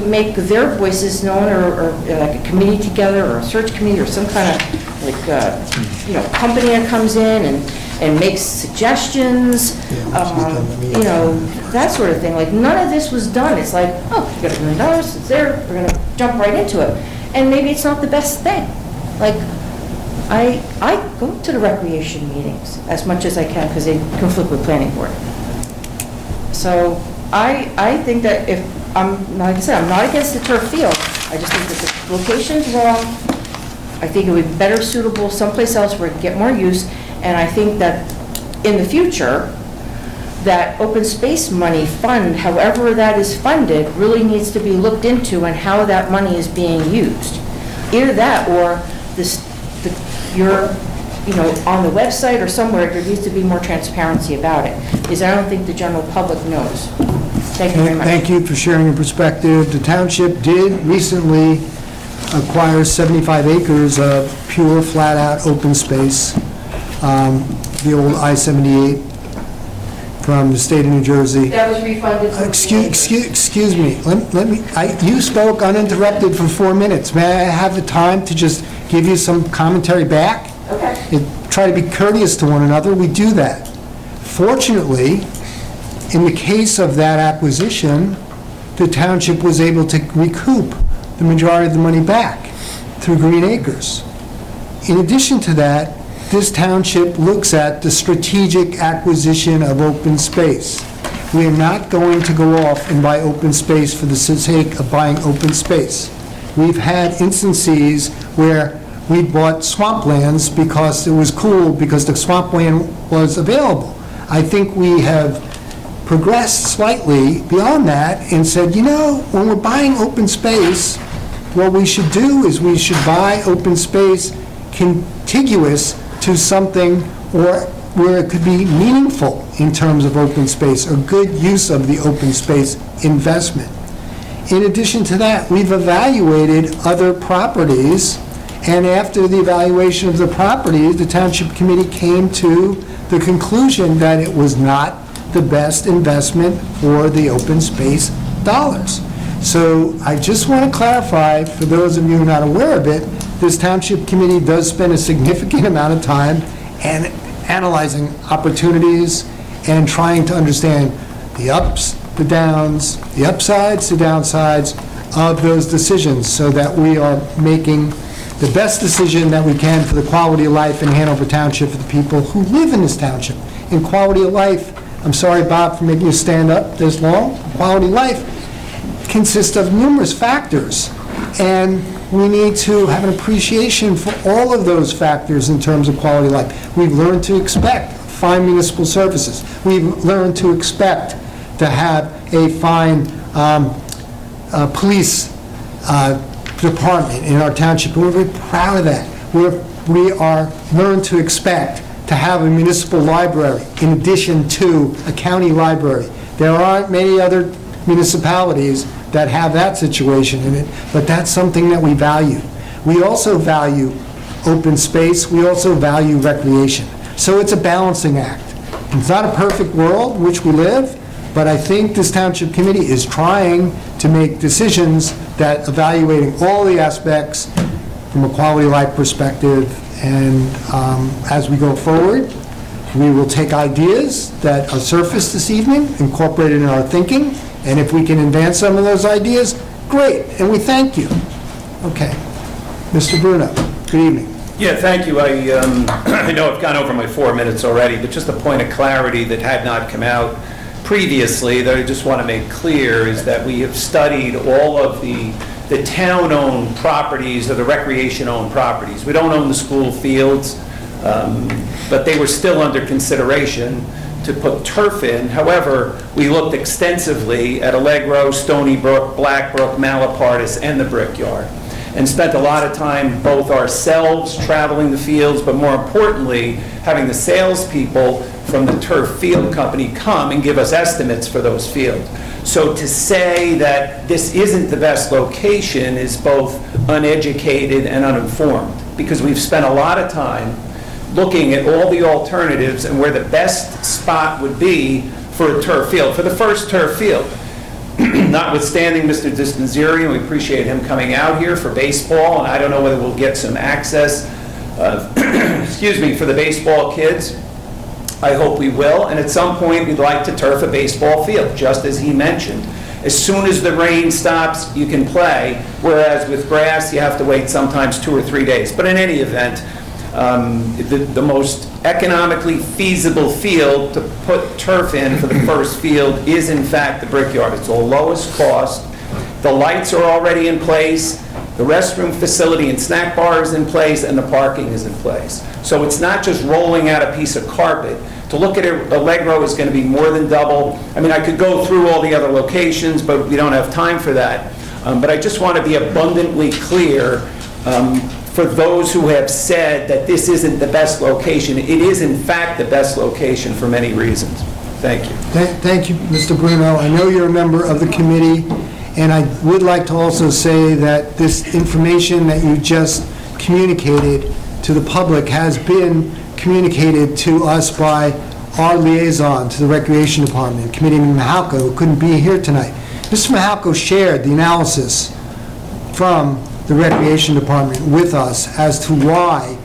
make their voices known, or like a committee together, or a search committee, or some kind of like company that comes in and makes suggestions, that sort of thing. Like, none of this was done. It's like, oh, you got $1 million, it's there, we're gonna jump right into it. And maybe it's not the best thing. Like, I go to the recreation meetings as much as I can because they conflict with planning board. So I think that like I said, I'm not against the turf field. I just think that the location's wrong. I think it would be better suitable someplace else where it could get more use. And I think that in the future, that open space money fund, however that is funded, really needs to be looked into and how that money is being used. Either that, or you're on the website or somewhere, there needs to be more transparency about it, because I don't think the general public knows. Thank you very much. Thank you for sharing your perspective. The township did recently acquire 75 acres of pure, flat-out open space, the old I-78 from the state of New Jersey. That was refunded. Excuse me. Let me. You spoke uninterrupted for 4 minutes. May I have the time to just give you some commentary back? Okay. Try to be courteous to one another. We do that. Fortunately, in the case of that acquisition, the township was able to recoup the majority of the money back through Green Acres. In addition to that, this township looks at the strategic acquisition of open space. We are not going to go off and buy open space for the sake of buying open space. We've had instances where we bought swamplands because it was cool, because the swampland was available. I think we have progressed slightly beyond that and said, when we're buying open space, what we should do is we should buy open space contiguous to something or where it could be meaningful in terms of open space, or good use of the open space investment. In addition to that, we've evaluated other properties, and after the evaluation of the properties, the Township Committee came to the conclusion that it was not the best investment for the open space dollars. So I just want to clarify, for those of you who are not aware of it, this Township Committee does spend a significant amount of time and analyzing opportunities and trying to understand the ups, the downs, the upsides, the downsides of those decisions, so that we are making the best decision that we can for the quality of life in Hanover Township for the people who live in this township. And quality of life, I'm sorry, Bob, for making you stand up this long. Quality of life consists of numerous factors, and we need to have an appreciation for all of those factors in terms of quality of life. We've learned to expect fine municipal services. We've learned to expect to have a fine police department in our township, and we're very proud of that. We are learned to expect to have a municipal library in addition to a county library. There aren't many other municipalities that have that situation in it, but that's something that we value. We also value open space. We also value recreation. So it's a balancing act. It's not a perfect world in which we live, but I think this Township Committee is trying to make decisions that evaluating all the aspects from a quality of life perspective. And as we go forward, we will take ideas that are surfaced this evening, incorporate it in our thinking, and if we can advance some of those ideas, great, and we thank you. Okay. Mr. Bruno, good evening. Yeah, thank you. I know I've gone over my 4 minutes already, but just a point of clarity that had not come out previously that I just want to make clear is that we have studied all of the town-owned properties or the recreation-owned properties. We don't own the school fields, but they were still under consideration to put turf in. However, we looked extensively at Allegro, Stony Brook, Blackbrook, Malapartas, and the Brickyard, and spent a lot of time both ourselves traveling the fields, but more importantly, having the salespeople from the turf field company come and give us estimates for those fields. So to say that this isn't the best location is both uneducated and uninformed, because we've spent a lot of time looking at all the alternatives and where the best spot would be for a turf field, for the first turf field. Notwithstanding Mr. Distanziri, and we appreciate him coming out here for baseball, and I don't know whether we'll get some access, excuse me, for the baseball kids. I hope we will, and at some point we'd like to turf a baseball field, just as he mentioned. As soon as the rain stops, you can play, whereas with grass, you have to wait sometimes 2 or 3 days. But in any event, the most economically feasible field to put turf in for the first field is in fact the Brickyard. It's the lowest cost. The lights are already in place. The restroom facility and snack bar is in place, and the parking is in place. So it's not just rolling out a piece of carpet. To look at it, Allegro is going to be more than double. I mean, I could go through all the other locations, but we don't have time for that. But I just want to be abundantly clear for those who have said that this isn't the best location. It is, in fact, the best location for many reasons. Thank you. Thank you, Mr. Bruno. I know you're a member of the committee, and I would like to also say that this information that you just communicated to the public has been communicated to us by our liaison to the Recreation Department, Committeeman Mahalko, who couldn't be here tonight. Mr. Mahalko shared the analysis from the Recreation Department with us as to why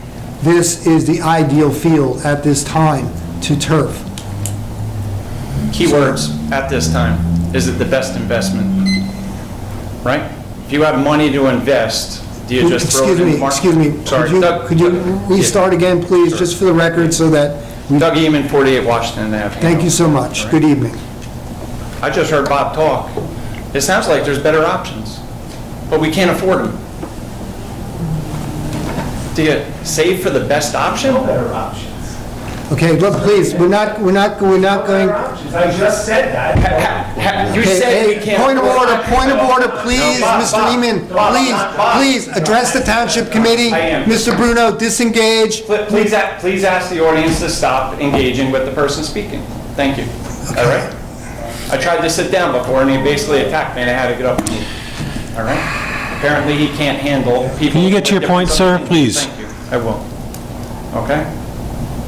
this is the ideal field at this time to turf. Keywords, at this time. Is it the best investment? Right? If you have money to invest, do you just throw it in the market? Excuse me. Sorry, Could you restart again, please, Sure. just for the record, so that... Doug Eman, 48 Washington Avenue. Thank you so much. Right. Good evening. I just heard Bob talk. It sounds like there's better options, but we can't afford them. Do you save for the best option? No better options. Okay, look, please, we're not going... I just said that. You Okay, said we hey, can't... point of order, please, Bob, Mr. Bob, Eman, Bob, Bob. please, address the township committee. I am. Mr. Bruno, disengage. Please ask the audience to stop engaging with the person speaking. Thank you. All right? I tried to sit down before, and he basically attacked me, and I had to get up. All right? Apparently, he can't handle people... Can you get to your point, sir, please? Thank you. I will. Okay?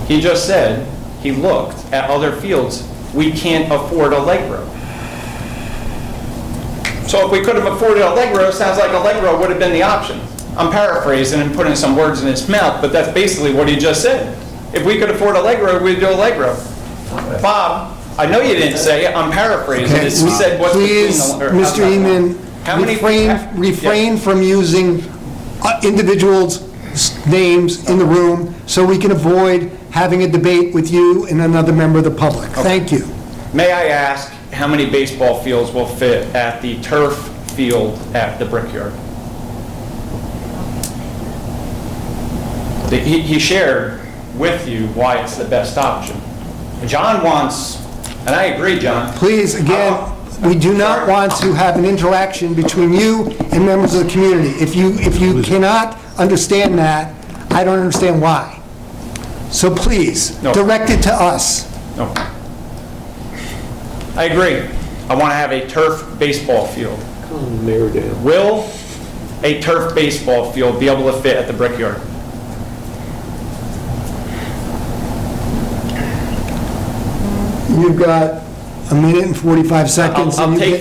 He just said he looked at other fields. We can't afford Allegro. So if we could have afforded Allegro, sounds like Allegro would have been the option. I'm paraphrasing and putting some words in his mouth, but that's basically what he just said. If we could afford Allegro, we'd do Allegro. Bob, I know you didn't say it, I'm paraphrasing. Okay, It said what's please, between the... Mr. Eman, refrain from using individuals' names in the room so we can avoid having a debate with you and another member of the public. Thank you. May I ask how many baseball fields will fit at the turf field at the Brickyard? He shared with you why it's the best option. John wants, and I agree, John. Please, again, we do not want to have an interaction between you and members of the community. If you cannot understand that, I don't understand why. So please, direct it to us. No. I agree. I want to have a turf baseball field. Will a turf baseball field be able to fit at the Brickyard? You've got a minute and 45 seconds. I'll take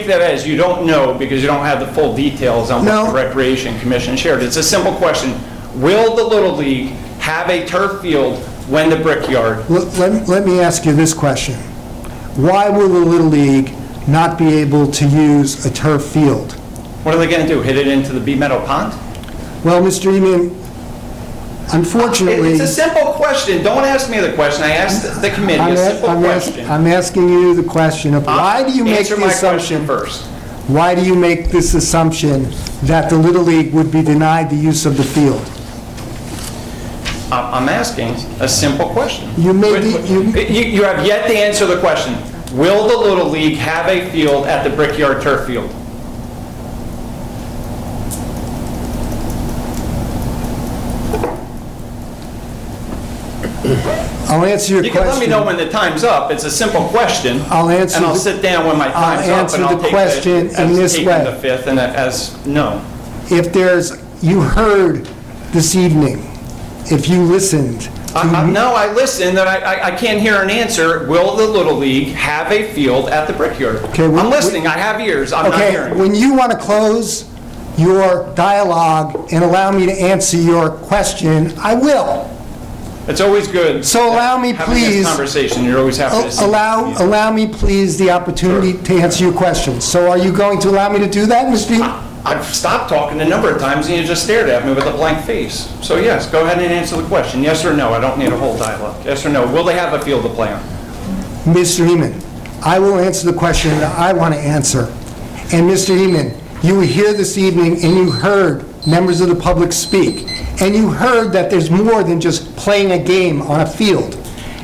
that as you don't know because you don't have the full details on what the Recreation Commission shared. It's a simple question. Will the Little League have a turf field when the Brickyard? Let me ask you this question. Why will the Little League not be able to use a turf field? What are they going to do, hit it into the Meadow pond? Well, Mr. Eman, unfortunately... It's a simple question. Don't ask me the question. I asked the committee a simple question. I'm asking you the question of why do you make the assumption... Answer my question first. Why do you make this assumption that the Little League would be denied the use of the field? I'm asking a simple question. You have yet to answer the question. Will the Little League have a field at the Brickyard turf field? I'll answer your question. You can let me know when the time's up. It's a simple question. I'll answer. And I'll sit down when my time's up, and I'll take question in this way. the fifth and as no. If you heard this evening, if you listened. No, I listened, and I can't hear an answer. Will the Little League have a field at the Brickyard? Okay, I'm listening. I have ears. I'm not hearing. Okay, when you want to close your dialogue and allow me to answer your question, I will. It's always good. So allow me, having please. This conversation. You're always happy to see. Allow me, please, the opportunity to answer your question. So are you going to allow me to do that, Mr. Dean? I've stopped talking a number of times, and you just stared at me with a blank face. So yes, go ahead and answer the question. Yes or no? I don't need a whole dialogue. Yes or no? Will they have a field to play on? Mr. Eman, I will answer the question that I want to answer. And Mr. Eman, you were here this evening and you heard members of the public speak. And you heard that there's more than just playing a game on a field.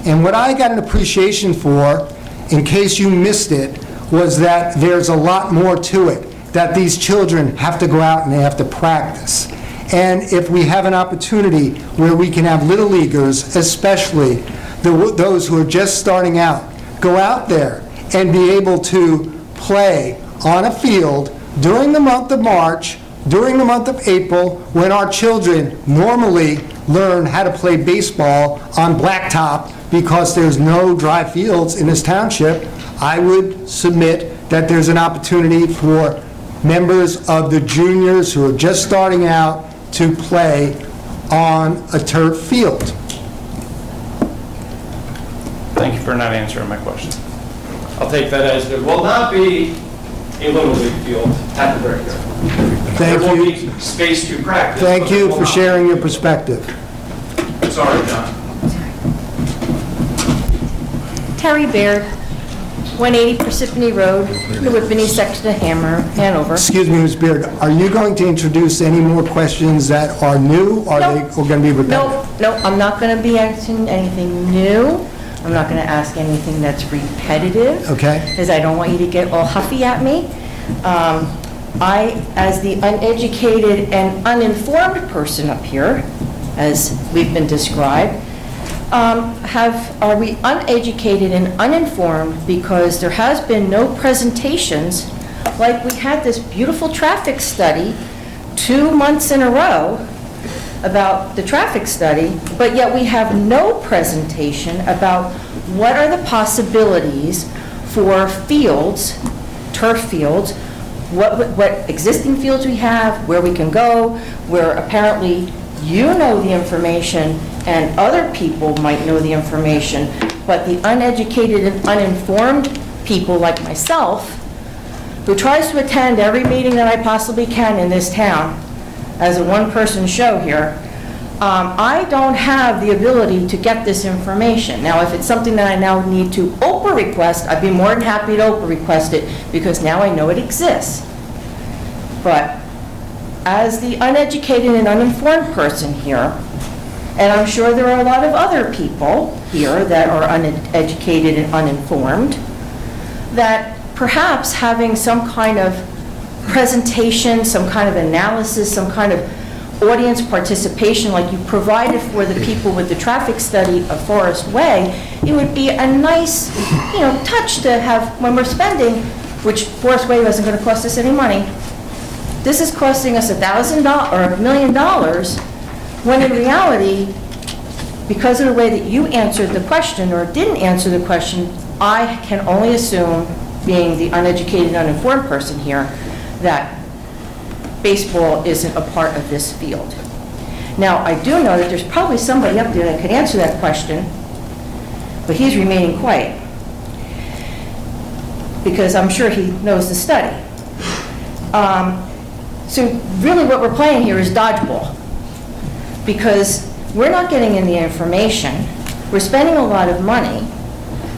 And what I got an appreciation for, in case you missed it, was that there's a lot more to it, that these children have to go out and they have to practice. And if we have an opportunity where we can have little leaguers, especially those who are just starting out, go out there and be able to play on a field during the month of March, during the month of April, when our children normally learn how to play baseball on blacktop because there's no dry fields in this township, I would submit that there's an opportunity for members of the juniors who are just starting out to play on a turf field. Thank you for not answering my question. I'll take that as there will not be a Little League field at the Brickyard. Thank there will you. be space to practice. Thank you for sharing your perspective. Sorry, John. Terry Baird, 180 Parsippany Road, the Whippany section of Hanover. Excuse me, Ms. Beard, are you going to introduce any more questions that are new, or are they going to be repetitive? No, I'm not going to be asking anything new. I'm not going to ask anything that's repetitive. Okay. Because I don't want you to get all huffy at me. I, as the uneducated and uninformed person up here, as we've been described, are we uneducated and uninformed because there has been no presentations, like we had this beautiful traffic study 2 months in a row about the traffic study, but yet we have no presentation about what are the possibilities for fields, turf fields, what existing fields we have, where we can go, where apparently you know the information and other people might know the information, but the uneducated and uninformed people like myself, who tries to attend every meeting that I possibly can in this town as a one-person show here, I don't have the ability to get this information. Now, if it's something that I now need to Oprah request, I'd be more than happy to Oprah request it, because now I know it exists. But as the uneducated and uninformed person here, and I'm sure there are a lot of other people here that are uneducated and uninformed, that perhaps having some kind of presentation, some kind of analysis, some kind of audience participation like you provided for the people with the traffic study of Forest Way, it would be a nice, touch to have when we're spending, which Forest Way wasn't going to cost us any money. This is costing us $1,000 or $1 million, when in reality, because of the way that you answered the question or didn't answer the question, I can only assume, being the uneducated, uninformed person here, that baseball isn't a part of this field. Now, I do know that there's probably somebody up there that could answer that question, but he's remaining quiet, because I'm sure he knows the study. So really what we're playing here is dodgeball, because we're not getting in the information, we're spending a lot of money,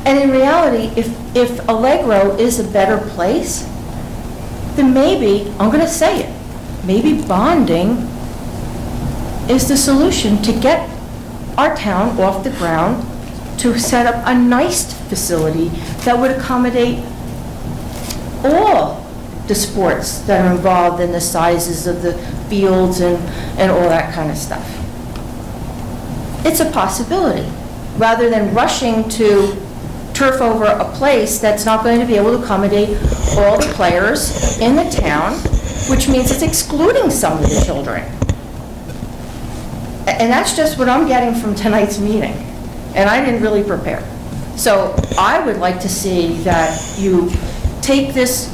and in reality, if Allegro is a better place, then maybe, I'm going to say it, maybe bonding is the solution to get our town off the ground, to set up a nice facility that would accommodate all the sports that are involved in the sizes of the fields and all that kind of stuff. It's a possibility, rather than rushing to turf over a place that's not going to be able to accommodate all the players in the town, which means it's excluding some of the children. And that's just what I'm getting from tonight's meeting, and I didn't really prepare. So I would like to see that you take this,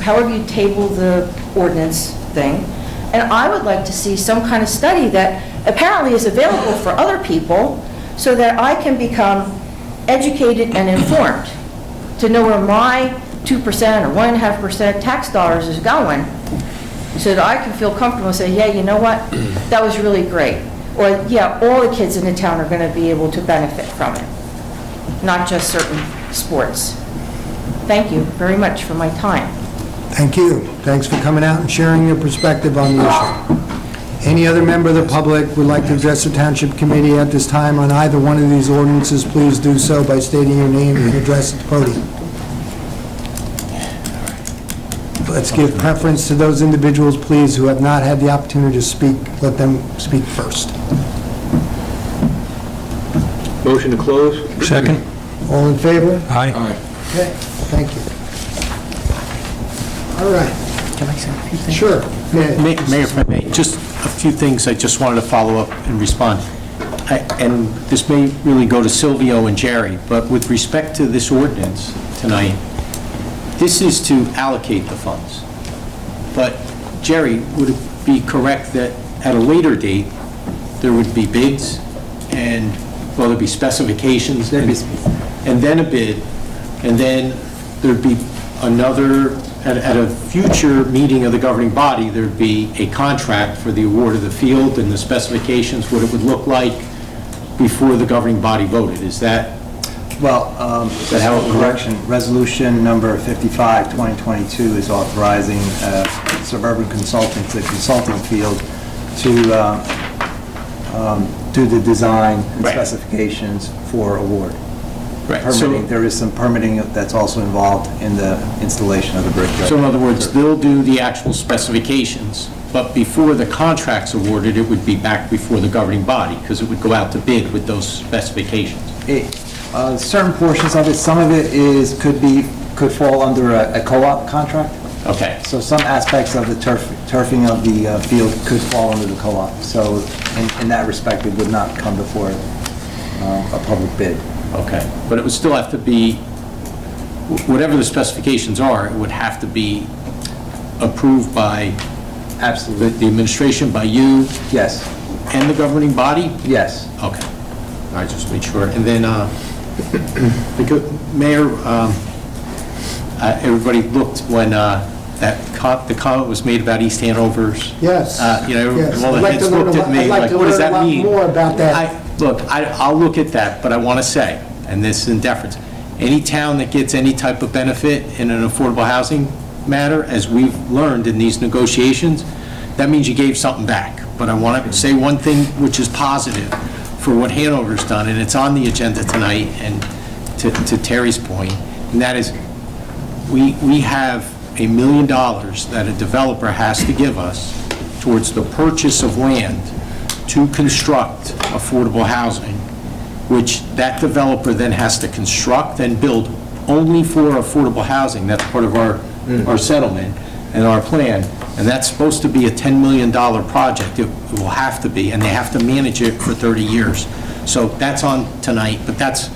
however you table the ordinance thing, and I would like to see some kind of study that apparently is available for other people, so that I can become educated and informed, to know where my 2% or 1.5% tax dollars is going, so that I can feel comfortable and say, yeah, you know what, that was really great. Or, yeah, all the kids in the town are going to be able to benefit from it, not just certain sports. Thank you very much for my time. Thank you. Thanks for coming out and sharing your perspective on the issue. Any other member of the public would like to address the Township Committee at this time on either one of these ordinances, please do so by stating your name and address at the podium. Let's give preference to those individuals, please, who have not had the opportunity to speak. Let them speak first. Motion to close? Second? All in favor? Aye. Okay, thank you. All right. Can I say a few things? Sure. Mayor, if I may, just a few things I just wanted to follow up and respond. And this may really go to Silvio and Jerry, but with respect to this ordinance tonight, this is to allocate the funds. But Jerry, would it be correct that at a later date, there would be bids and, well, there'd be specifications and then a bid, and then there'd be another, at a future meeting of the governing body, there'd be a contract for the award of the field and the specifications, what it would look like before the governing body voted. Is that Well, just a correction, resolution number 55, 2022 is authorizing Suburban Consulting to Consulting Field to do the design and specifications for award. Right. Permitting, there is some permitting that's also involved in the installation of the brick. So in other words, they'll do the actual specifications, but before the contract's awarded, it would be back before the governing body, because it would go out to bid with those specifications. Certain portions of it, some of it could fall under a co-op contract. Okay. So some aspects of the turfing of the field could fall under the co-op. So in that respect, it would not come before a public bid. Okay, but it would still have to be, whatever the specifications are, it would have to be approved by... Absolutely. The administration, by you? Yes. And the governing body? Yes. Okay. All right, just make sure. And then, Mayor, everybody looked when the comment was made about East Hanover's. Yes. Yes. All the I'd heads looked at me like, what does that mean? More about that. Look, I'll look at that, but I want to say, and this is in deference, any town that gets any type of benefit in an affordable housing matter, as we've learned in these negotiations, that means you gave something back. But I want to say one thing which is positive for what Hanover's done, and it's on the agenda tonight, and to Terry's point, and that is we have $1 million that a developer has to give us towards the purchase of land to construct affordable housing, which that developer then has to construct and build only for affordable housing. That's part of our settlement and our plan, and that's supposed to be a $10 million project. It will have to be, and they have to manage it for 30 years. So that's on tonight, but that's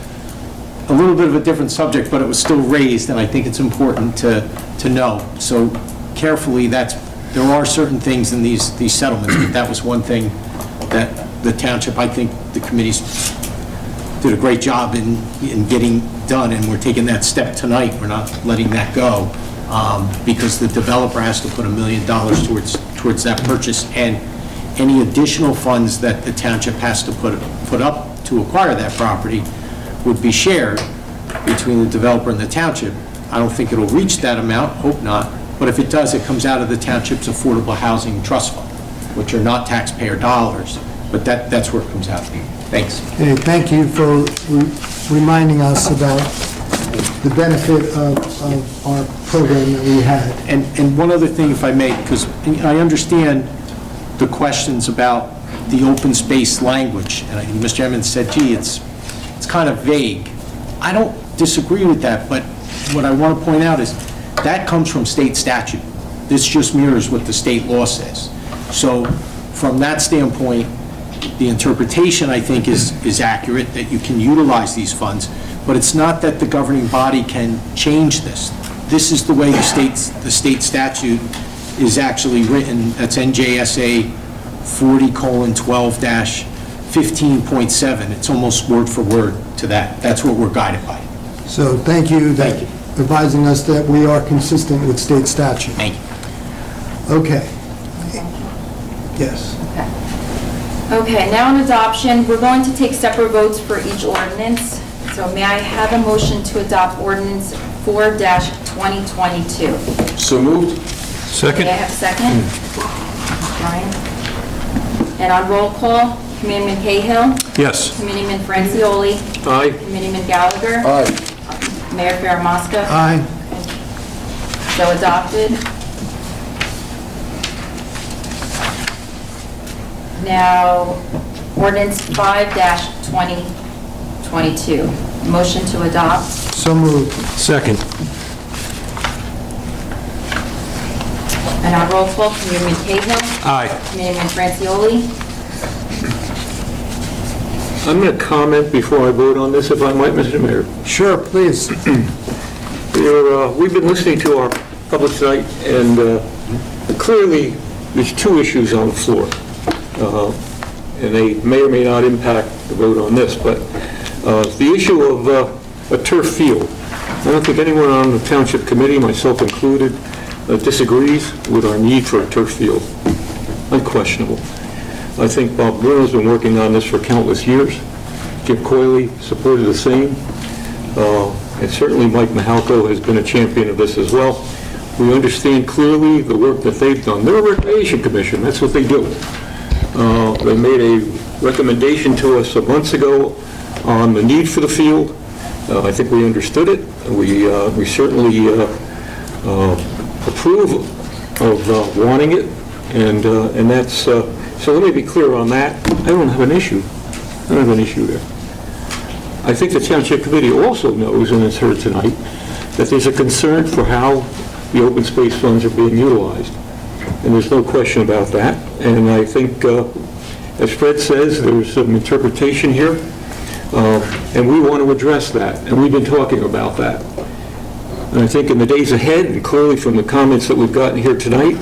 a little bit of a different subject, but it was still raised, and I think it's important to know. So carefully, there are certain things in these settlements, but that was one thing that the township, I think the committees did a great job in getting done, and we're taking that step tonight. We're not letting that go, because the developer has to put $1 million towards that purchase, and any additional funds that the township has to put up to acquire that property would be shared between the developer and the township. I don't think it'll reach that amount, hope not, but if it does, it comes out of the township's Affordable Housing Trust Fund, which are not taxpayer dollars, but that's where it comes out. Thanks. Okay, thank you for reminding us about the benefit of our program that we had. And one other thing, if I may, because I understand the questions about the open space language, and Mr. Emmons said, gee, it's kind of vague. I don't disagree with that, but what I want to point out is that comes from state statute. This just mirrors what the state law says. So from that standpoint, the interpretation, I think, is accurate, that you can utilize these funds, but it's not that the governing body can change this. This is the way the state statute is actually written. That's NJSA 40:12-15.7. It's almost word for word to that. That's what we're guided by. So thank you advising us that we are consistent with state statute. Thank you. Okay. Yes. Okay, now on adoption, we're going to take separate votes for each ordinance. So may I have a motion to adopt ordinance 4-2022? So moved. Second? May I have a second? Brian? And on roll call, Committeeman Cahill? Yes. Committeeman Francioli? Aye. Committeeman Gallagher? Aye. Mayor Farramosca? Aye. So adopted. Now, ordinance 5-2022. Motion to adopt. So moved. Second? And on roll call, Committeeman Cahill? Aye. Committeeman Francioli? I'm going to comment before I vote on this, if I might, Mr. Mayor. Sure, please. We've been listening to our public tonight, and clearly there's two issues on the floor. And they may or may not impact the vote on this, but the issue of a turf field. I don't think anyone on the Township Committee, myself included, disagrees with our need for a turf field. Unquestionable. I think Bob Bruno's been working on this for countless years. Jim Coyley supported the same. and certainly Mike Mahalko has been a champion of this as well. We understand clearly the work that they've done. They're a recreation commission, that's what they do. They made a recommendation to us some months ago on the need for the field. I think we understood it. We certainly approve of wanting it, and that's, so let me be clear on that. I don't have an issue. I don't have an issue there. I think the Township Committee also knows, and it's heard tonight, that there's a concern for how the open space funds are being utilized. And there's no question about that. And I think, as Fred says, there's some interpretation here, and we want to address that, and we've been talking about that. And I think in the days ahead, and clearly from the comments that we've gotten here tonight,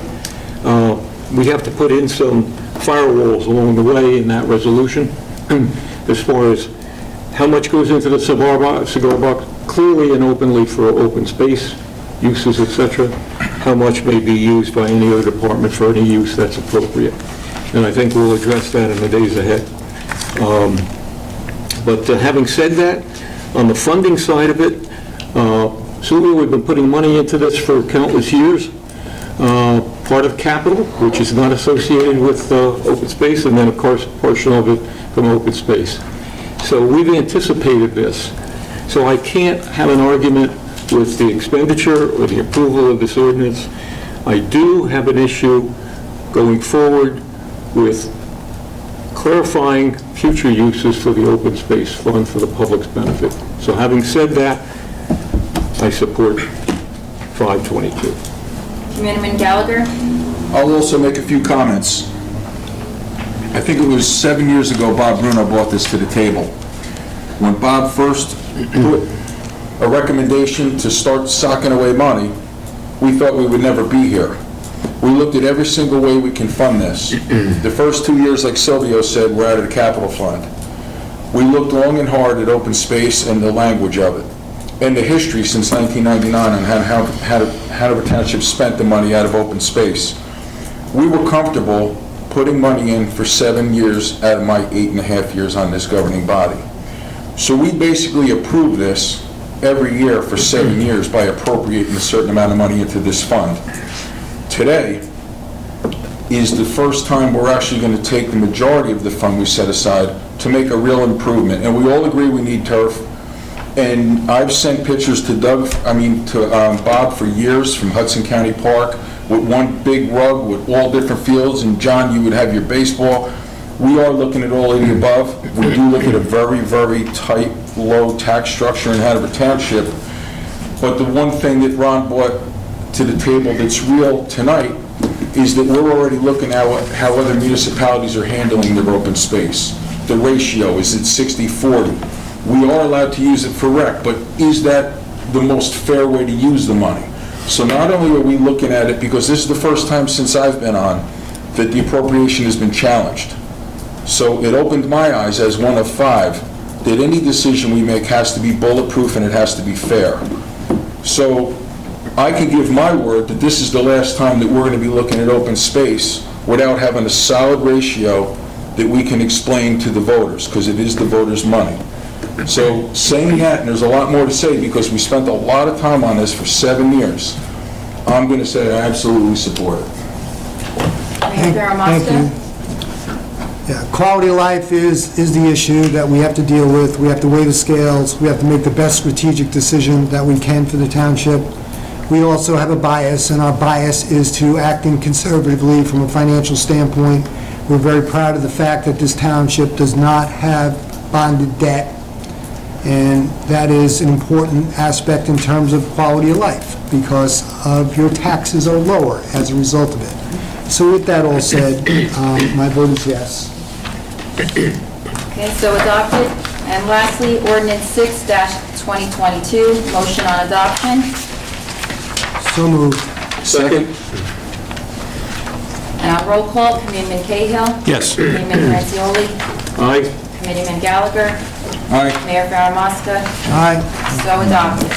we have to put in some firewalls along the way in that resolution as far as how much goes into the cigar box, clearly and openly for open space uses, etc. How much may be used by any other department for any use that's appropriate. And I think we'll address that in the days ahead. But having said that, on the funding side of it, certainly we've been putting money into this for countless years. Part of capital, which is not associated with open space, and then of course a portion of it from open space. So we've anticipated this. So I can't have an argument with the expenditure or the approval of this ordinance. I do have an issue going forward with clarifying future uses for the open space fund for the public's benefit. So having said that, I support 522. Committeeman Gallagher? I'll also make a few comments. I think it was 7 years ago Bob Bruno brought this to the table. When Bob first put a recommendation to start socking away money, we thought we would never be here. We looked at every single way we can fund this. The first 2 years, like Silvio said, we're out of the capital fund. We looked long and hard at open space and the language of it, and the history since 1999 on how Hanover Township spent the money out of open space. We were comfortable putting money in for 7 years out of my 8.5 years on this governing body. So we basically approved this every year for 7 years by appropriating a certain amount of money into this fund. Today is the first time we're actually going to take the majority of the fund we set aside to make a real improvement. And we all agree we need turf. And I've sent pictures to Bob for years from Hudson County Park with one big rug with all different fields. And John, you would have your baseball. We are looking at all of the above. We do look at a very, very tight, low tax structure in Hanover Township. But the one thing that Ron brought to the table that's real tonight is that we're already looking at how other municipalities are handling their open space. The ratio is at 60-40. We are allowed to use it for rec, but is that the most fair way to use the money? So not only are we looking at it, because this is the first time since I've been on that the appropriation has been challenged. So it opened my eyes as one of 5 that any decision we make has to be bulletproof and it has to be fair. So I can give my word that this is the last time that we're going to be looking at open space without having a solid ratio that we can explain to the voters, because it is the voters' money. So saying that, and there's a lot more to say because we spent a lot of time on this for 7 years, I'm going to say I absolutely support it. Mayor Thank you. Yeah, quality of life is the issue that we have to deal with. We have to weigh the scales. We have to make the best strategic decision that we can for the township. We also have a bias, and our bias is to acting conservatively from a financial standpoint. We're very proud of the fact that this township does not have bonded debt, and that is an important aspect in terms of quality of life because of your taxes are lower as a result of it. So with that all said, my vote is yes. Okay, so adopted. And lastly, Ordinance 6-2022, motion on adoption. So moved. Second. And on roll call, Committeeman Cahill. Yes. Committeeman Francioli. Aye. Committeeman Gallagher. Aye. Mayor Farah. Aye. So adopted.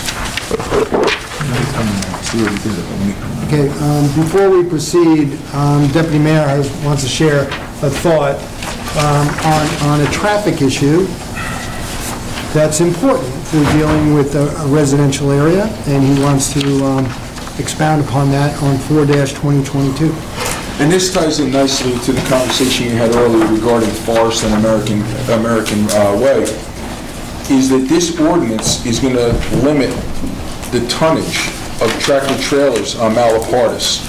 Okay, before we proceed, Deputy Mayor wants to share a thought on a traffic issue. that's important if we're dealing with a residential area, and he wants to expound upon that on 4-2022. And this ties in nicely to the conversation you had earlier regarding Forest and American Way, is that this ordinance is going to limit the tonnage of tractor trailers on Malapartas.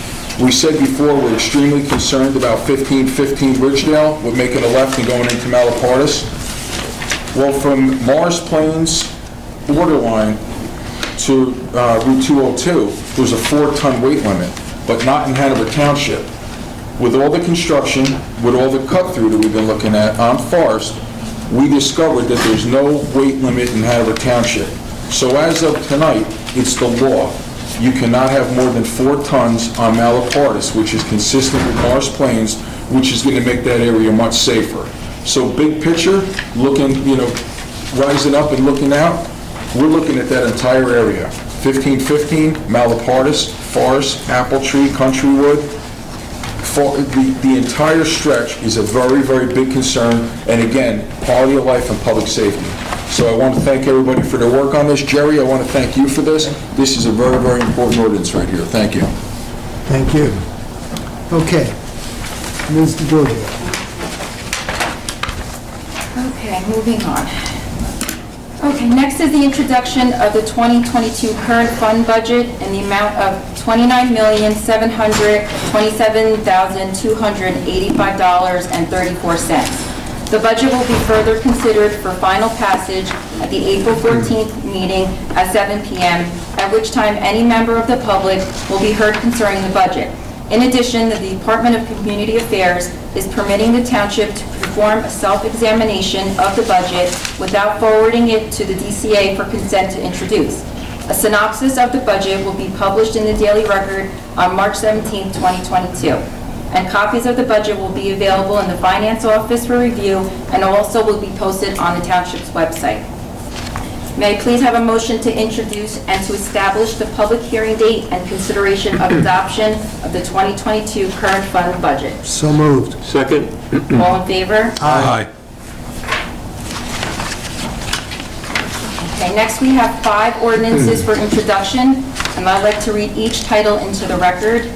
We said before, we're extremely concerned about 1515 Ridgedale with making a left and going into Malapartas. Well, from Morris Plains borderline to Route 202, there's a 4-ton weight limit, but not in Hanover Township. With all the construction, with all the cut-through that we've been looking at on Forest, we discovered that there's no weight limit in Hanover Township. So as of tonight, it's the law. You cannot have more than 4 tons on Malapartas, which is consistent with Morris Plains, which is going to make that area much safer. So big picture, looking, rising up and looking out, we're looking at that entire area. 1515, Malapartas, Forest, Apple Tree, Countrywood. The entire stretch is a very, very big concern, and again, quality of life and public safety. So I want to thank everybody for their work on this. Jerry, I want to thank you for this. This is a very, very important ordinance right here. Thank you. Thank you. Okay. Ms. DeGiorgio. Okay, moving on. Okay, next is the introduction of the 2022 current fund budget in the amount of $29,727,285.34. The budget will be further considered for final passage at the April 14th meeting at 7 p.m., at which time any member of the public will be heard concerning the budget. In addition, the Department of Community Affairs is permitting the township to perform a self-examination of the budget without forwarding it to the DCA for consent to introduce. A synopsis of the budget will be published in the Daily Record on March 17, 2022. And copies of the budget will be available in the Finance Office for review and also will be posted on the township's website. May I please have a motion to introduce and to establish the public hearing date and consideration of adoption of the 2022 current fund budget? So moved. Second. All in favor? Aye. Okay, next we have 5 ordinances for introduction, and I'd like to read each title into the record.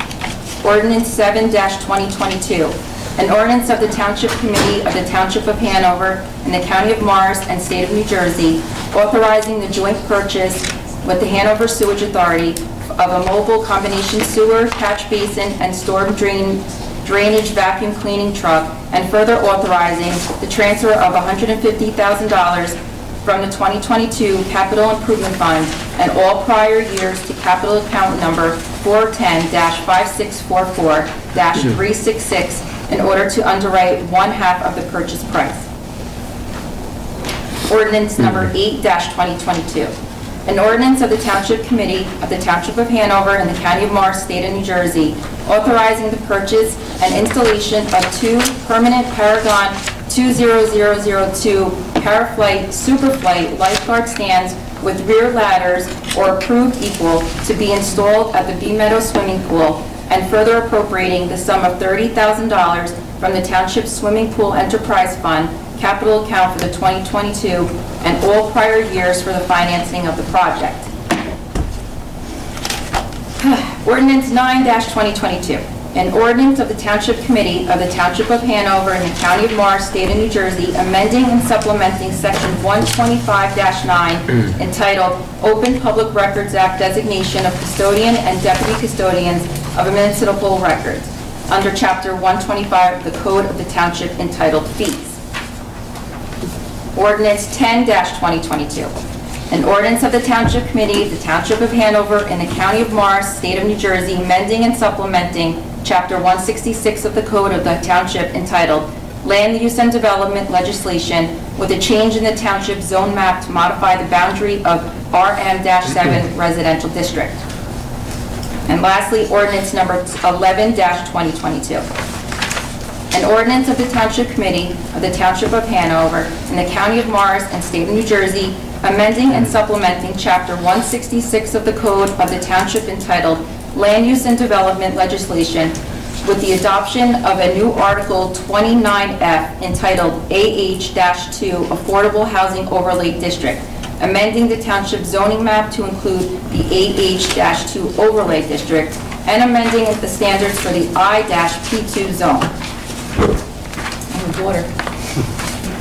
Ordinance 7-2022, an ordinance of the Township Committee of the Township of Hanover in the County of Morris and State of New Jersey, authorizing the joint purchase with the Hanover Sewage Authority of a mobile combination sewer, catch basin, and storm drainage vacuum cleaning truck, and further authorizing the transfer of $150,000 from the 2022 Capital Improvement Fund and all prior years to capital account number 410-5644-366 in order to underwrite 1/2 of the purchase price. Ordinance number 8-2022. An ordinance of the Township Committee of the Township of Hanover in the County of Morris, State of New Jersey, authorizing the purchase and installation of 2 permanent Paragon 20002 Paraflight Superflight lifeguard stands with rear ladders or approved equal to be installed at the Meadow swimming pool, and further appropriating the sum of $30,000 from the Township Swimming Pool Enterprise Fund capital account for the 2022 and all prior years for the financing of the project. Ordinance 9-2022. An ordinance of the Township Committee of the Township of Hanover in the County of Morris, State of New Jersey, amending and supplementing Section 125-9 entitled Open Public Records Act designation of custodian and deputy custodians of municipal records under Chapter 125 of the Code of the Township entitled Fees. Ordinance 10-2022. An ordinance of the Township Committee of the Township of Hanover in the County of Morris, State of New Jersey, amending and supplementing Chapter 166 of the Code of the Township entitled Land Use and Development Legislation with a change in the Township zone map to modify the boundary of RM-7 Residential District. And lastly, ordinance number 11-2022. An ordinance of the Township Committee of the Township of Hanover in the County of Morris and State of New Jersey, amending and supplementing Chapter 166 of the Code of the Township entitled Land Use and Development Legislation with the adoption of a new Article 29F entitled AH-2 Affordable Housing Overlay District, amending the township zoning map to include the AH-2 Overlay District, and amending the standards for the I-P2 zone. Water.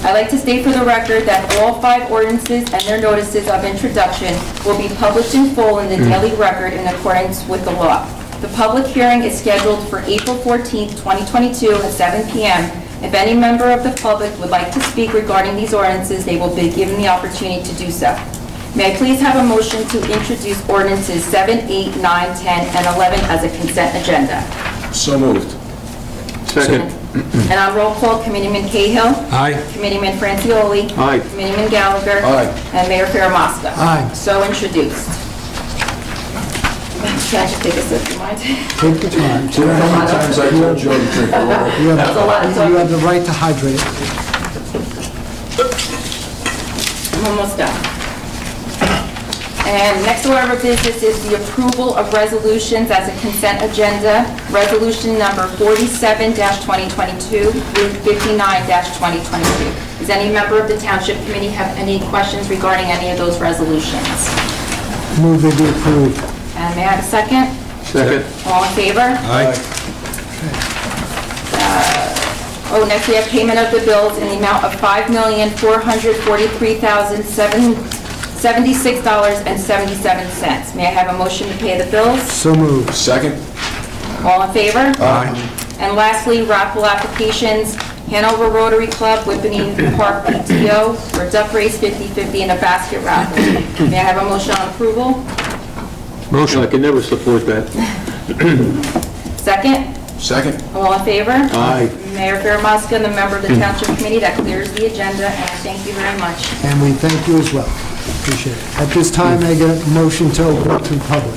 I'd like to state for the record that all 5 ordinances and their notices of introduction will be published in full in the Daily Record in accordance with the law. The public hearing is scheduled for April 14th, 2022 at 7 p.m. If any member of the public would like to speak regarding these ordinances, they will be given the opportunity to do so. May I please have a motion to introduce ordinances 7, 8, 9, 10, and 11 as a consent agenda? So moved. Second. And on roll call, Committeeman Cahill. Aye. Committeeman Francioli. Aye. Committeeman Gallagher. Aye. And Mayor Farah. Aye. So introduced. Can I just take a sip, do you mind? Take your time. How many times I told Joe to drink water? You have- That's a lot of talking. You have the right to hydrate. I'm almost done. And next order of business is the approval of resolutions as a consent agenda. Resolution number 47-2022 through 59-2022. Does any member of the Township Committee have any questions regarding any of those resolutions? Move they be approved. And may I have a second? Second. All in favor? Aye. Next we have payment of the bills in the amount of $5,443,076.77. May I have a motion to pay the bills? So moved. Second? All in favor? Aye. And lastly, raffle applications, Hanover Rotary Club, Whippany Park PTO for duck race 50/50 and a basket raffle. May I have a motion on approval? Motion. I can never support that. Second? Second? All in favor? Aye. Mayor Farah and the member of the Township Committee, that clears the agenda, and I thank you very much. And we thank you as well. Appreciate it. At this time, I get a motion to open up to the public.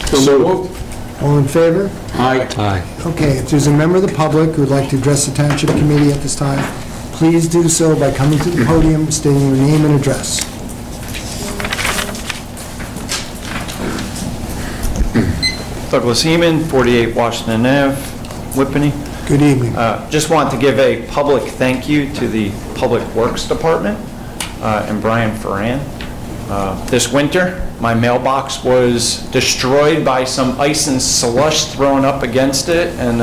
So moved. All in favor? Aye. Aye. Okay, if there's a member of the public who would like to address the Township Committee at this time, please do so by coming to the podium, stating your name and address. Douglas Heeman, 48 Washington Ave, Whippany. Good evening. Just want to give a public thank you to the Public Works Department and Brian Ferran. This winter, my mailbox was destroyed by some ice and slush thrown up against it and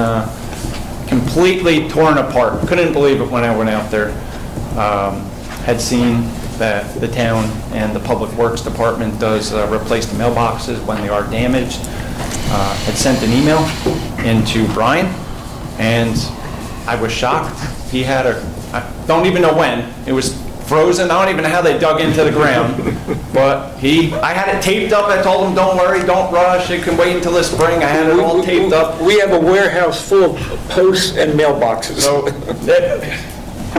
completely torn apart. Couldn't believe it when I went out there. Had seen that the town and the Public Works Department does replace the mailboxes when they are damaged. Had sent an email into Brian, and I was shocked. He had I don't even know when, it was frozen, I don't even know how they dug into the ground, but I had it taped up. I told him, don't worry, don't rush, it can wait until the spring. I had it all taped up. We have a warehouse full of posts and mailboxes. So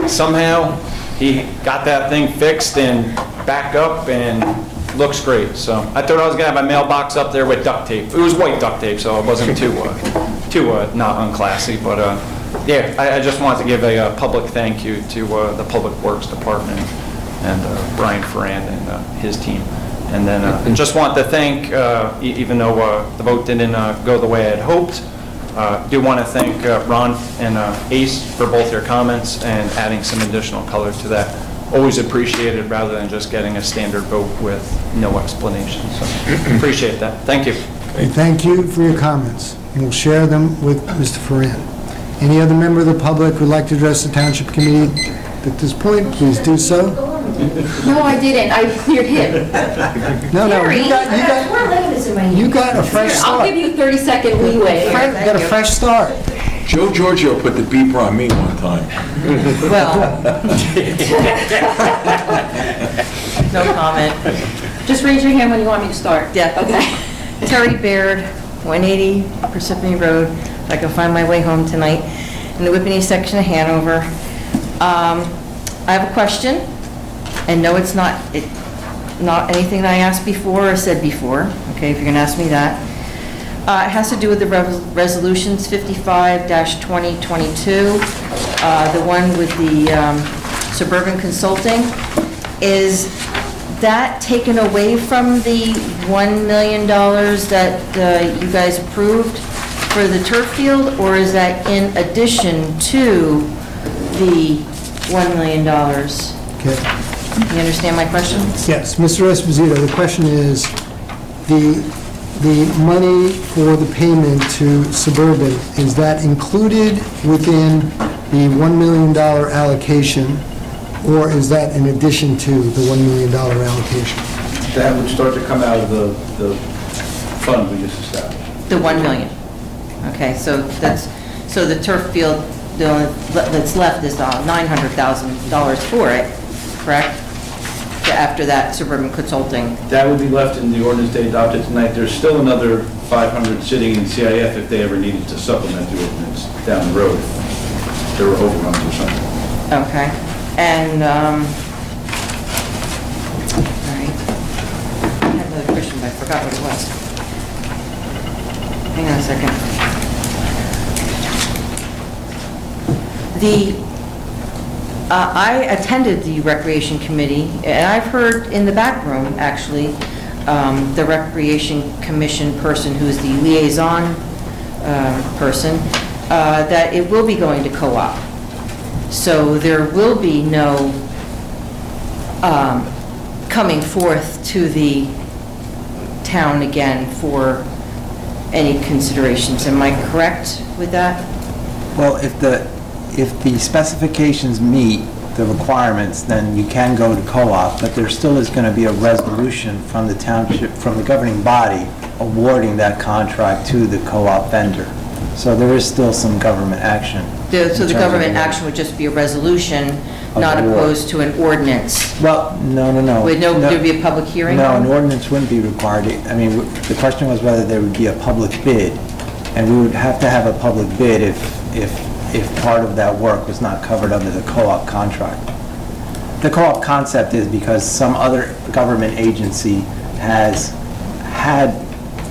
somehow he got that thing fixed and back up and looks great. So I thought I was gonna have my mailbox up there with duct tape. It was white duct tape, so it wasn't too not unclassy. But yeah, I just wanted to give a public thank you to the Public Works Department and Brian Ferrand and his team. And then just want to thank, even though the vote didn't go the way I had hoped, do want to thank Ron and Ace for both your comments and adding some additional color to that. Always appreciated, rather than just getting a standard vote with no explanation. So appreciate that. Thank you. And thank you for your comments. We'll share them with Mr. Ferran. Any other member of the public who would like to address the Township Committee at this point, please do so. No, I didn't. I cleared him. No, Gary, you got a fresh I'll start. give you a 30-second leeway. You got a fresh start. Joe Giorgio put the beeper on me one time. Well, no comment. Just raise your hand when you want me to start. Yeah. Okay. Terry Baird, 180 Parsippany Road. If I can find my way home tonight, in the Whippany section of Hanover. I have a question, and no, it's not anything that I asked before or said before, okay, if you're going to ask me that. It has to do with the resolutions 55-2022, the one with the suburban consulting. Is that taken away from the $1 million that you guys approved? for the turf field, or is that in addition to the $1 million? Okay. You understand my question? Yes, Mr. Esposito, the question is, the money for the payment to Suburban, is that included within the $1 million allocation, or is that in addition to the $1 million allocation? That would start to come out of the fund we just established. The 1 million. Okay, so so the turf field, the only that's left is $900,000 for it, correct? After that Suburban Consulting. That would be left in the ordinance they adopted tonight. There's still another 500 sitting in CIF if they ever needed to supplement the ordinance down the road. If there were overruns or something. Okay, and, all right. I had another question, but I forgot what it was. Hang on a second. I attended the Recreation Committee, and I've heard in the back room, actually, the Recreation Commission person, who is the liaison person, that it will be going to co-op. So there will be no coming forth to the town again for any considerations. Am I correct with that? Well, if the specifications meet the requirements, then you can go to co-op, but there still is going to be a resolution from the township, from the governing body, awarding that contract to the co-op vendor. So there is still some government action. So the government action would just be a resolution, not opposed to an ordinance? Well, no. Would there be a public hearing? No, an ordinance wouldn't be required. I mean, the question was whether there would be a public bid, and we would have to have a public bid if part of that work was not covered under the co-op contract. The co-op concept is because some other government agency had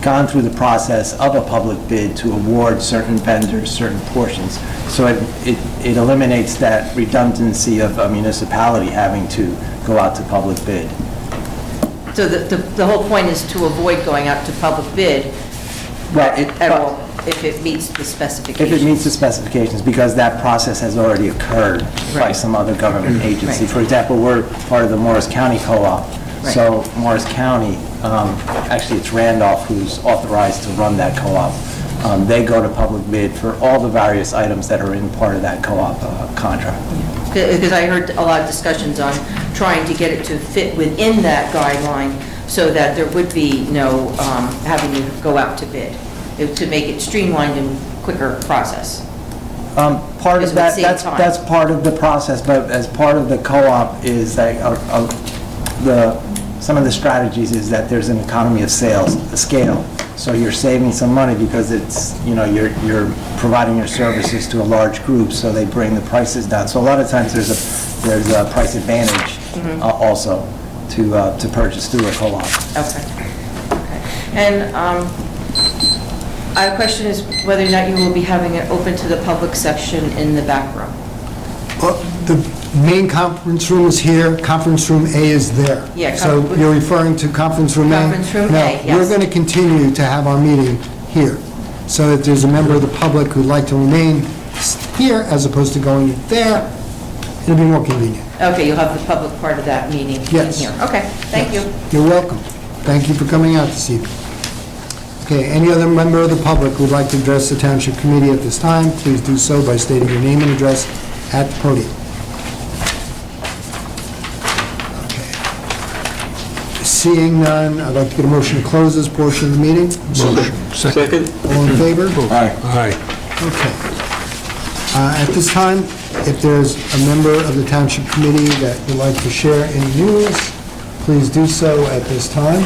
gone through the process of a public bid to award certain vendors certain portions. So it eliminates that redundancy of a municipality having to go out to public bid. So the whole point is to avoid going out to public bid at all, if it meets the specifications? If it meets the specifications, because that process has already occurred by some other government agency. For example, we're part of the Morris County Co-op. So Morris County, actually it's Randolph who's authorized to run that co-op. They go to public bid for all the various items that are in part of that co-op contract. Because I heard a lot of discussions on trying to get it to fit within that guideline so that there would be no having to go out to bid, to make it streamlined and quicker process. Part of that, that's part of the process, but as part of the co-op is that some of the strategies is that there's an economy of scale. So you're saving some money because it's, you're providing your services to a large group, so they bring the prices down. So a lot of times there's a price advantage also to purchase through a co-op. Okay. And our question is whether or not you will be having it open to the public section in the back room. Well, the main conference room is here, conference room A is there. Yeah, So you're referring to conference room A? Conference room A, yes. No, we're going to continue to have our meeting here. So if there's a member of the public who'd like to remain here as opposed to going there, it'll be more convenient. Okay, you'll have the public part of that meeting in here. Yes. Okay, thank you. You're welcome. Thank you for coming out this evening. Okay, any other member of the public who'd like to address the Township Committee at this time, please do so by stating your name and address at the podium. Okay. Seeing none, I'd like to get a motion to close this portion of the meeting. Motion. Second. All in favor? Aye. Okay. At this time, if there's a member of the Township Committee that would like to share any news, please do so at this time.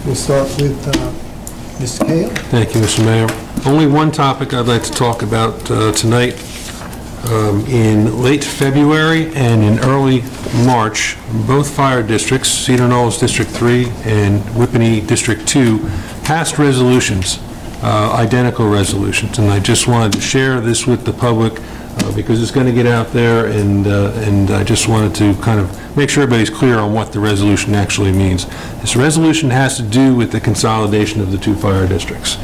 We'll start with Mr. Kale. Thank you, Mr. Mayor. Only one topic I'd like to talk about tonight. In late February and in early March, both fire districts, Cedar Knolls District 3 and Whippany District 2, passed resolutions, identical resolutions, and I just wanted to share this with the public because it's going to get out there, and I just wanted to kind of make sure everybody's clear on what the resolution actually means. This resolution has to do with the consolidation of the two fire districts.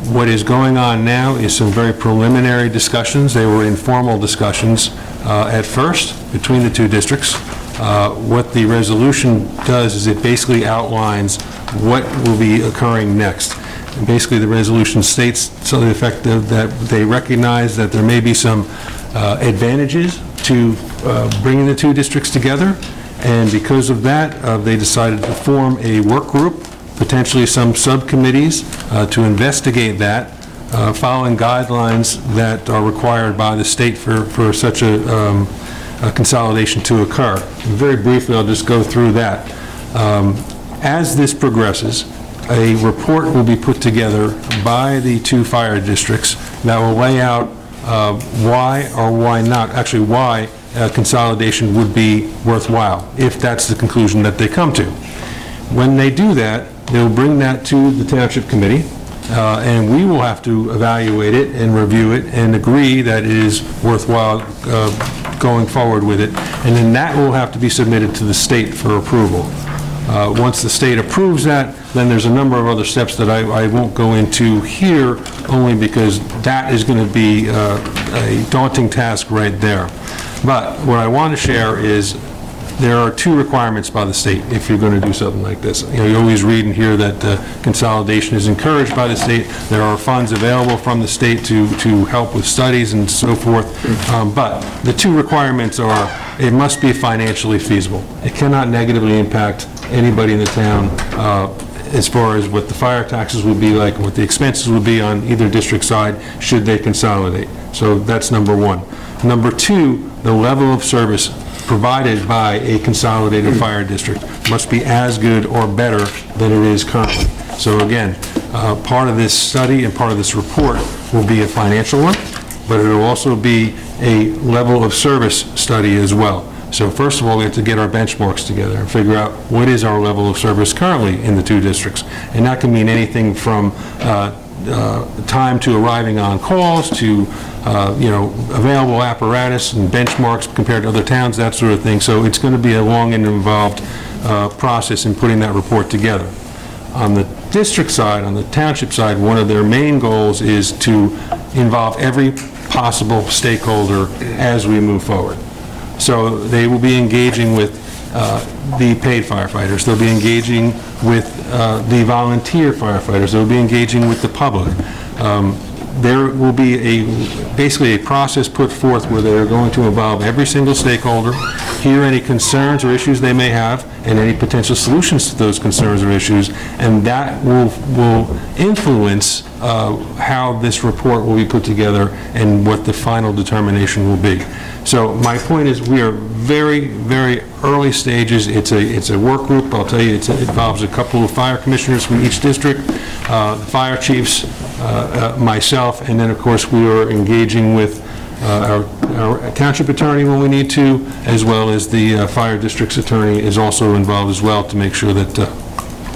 What is going on now is some very preliminary discussions. They were informal discussions at first between the two districts. What the resolution does is it basically outlines what will be occurring next. And basically, the resolution states to the effect that they recognize that there may be some advantages to bringing the two districts together, and because of that, they decided to form a work group, potentially some subcommittees, to investigate that, following guidelines that are required by the state for such a consolidation to occur. Very briefly, I'll just go through that. As this progresses, a report will be put together by the two fire districts that will lay out why or why not, actually why consolidation would be worthwhile, if that's the conclusion that they come to. When they do that, they'll bring that to the Township Committee, and we will have to evaluate it and review it and agree that it is worthwhile going forward with it, and then that will have to be submitted to the state for approval. Once the state approves that, then there's a number of other steps that I won't go into here, only because that is going to be a daunting task right there. But what I want to share is there are two requirements by the state if you're going to do something like this. You know, you always read and hear that consolidation is encouraged by the state. There are funds available from the state to help with studies and so forth. But the two requirements are, it must be financially feasible. It cannot negatively impact anybody in the town as far as what the fire taxes would be like, what the expenses would be on either district side should they consolidate. So that's number one. Number two, the level of service provided by a consolidated fire district must be as good or better than it is currently. So again, part of this study and part of this report will be a financial one, but it will also be a level of service study as well. So first of all, we have to get our benchmarks together and figure out what is our level of service currently in the two districts. And that can mean anything from time to arriving on calls to available apparatus and benchmarks compared to other towns, that sort of thing. So it's going to be a long and involved process in putting that report together. On the district side, on the township side, one of their main goals is to involve every possible stakeholder as we move forward. So they will be engaging with the paid firefighters. They'll be engaging with the volunteer firefighters. They'll be engaging with the public. There will be basically a process put forth where they're going to involve every single stakeholder, hear any concerns or issues they may have, and any potential solutions to those concerns or issues, and that will influence how this report will be put together and what the final determination will be. So my point is, we are very, very early stages. It's a work group. I'll tell you, it involves a couple of fire commissioners from each district, the fire chiefs, myself, and then of course we are engaging with our township attorney when we need to, as well as the fire district's attorney is also involved as well to make sure that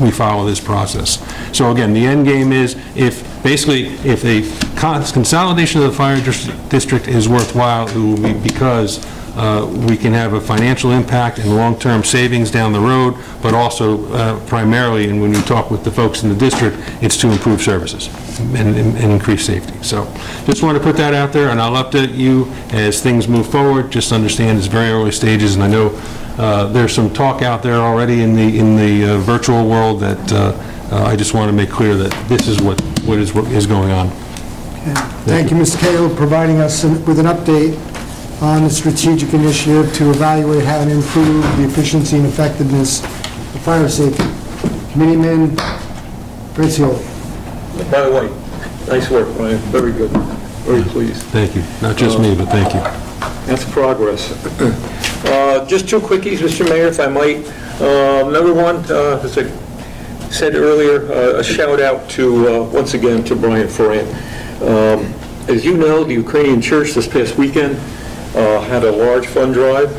we follow this process. So again, the end game is if a consolidation of the fire district is worthwhile, it will be because we can have a financial impact and long-term savings down the road, but also primarily, and when you talk with the folks in the district, it's to improve services and increase safety. So just want to put that out there, and I'll update you as things move forward. Just understand it's very early stages, and I know there's some talk out there already in the virtual world that I just want to make clear that this is what is going on. Okay. Thank you, Mr. Cahill, providing us with an update on the strategic initiative to evaluate how to improve the efficiency and effectiveness of fire safety. Committeeman Preziosi. By the way, nice work, Brian. Very good. Very pleased. Thank you. Not just me, but thank you. That's progress. Just two quickies, Mr. Mayor, if I might. Number one, as I said earlier, a shout out to, once again, to Brian Ferrand. As you know, the Ukrainian Church this past weekend had a large fund drive,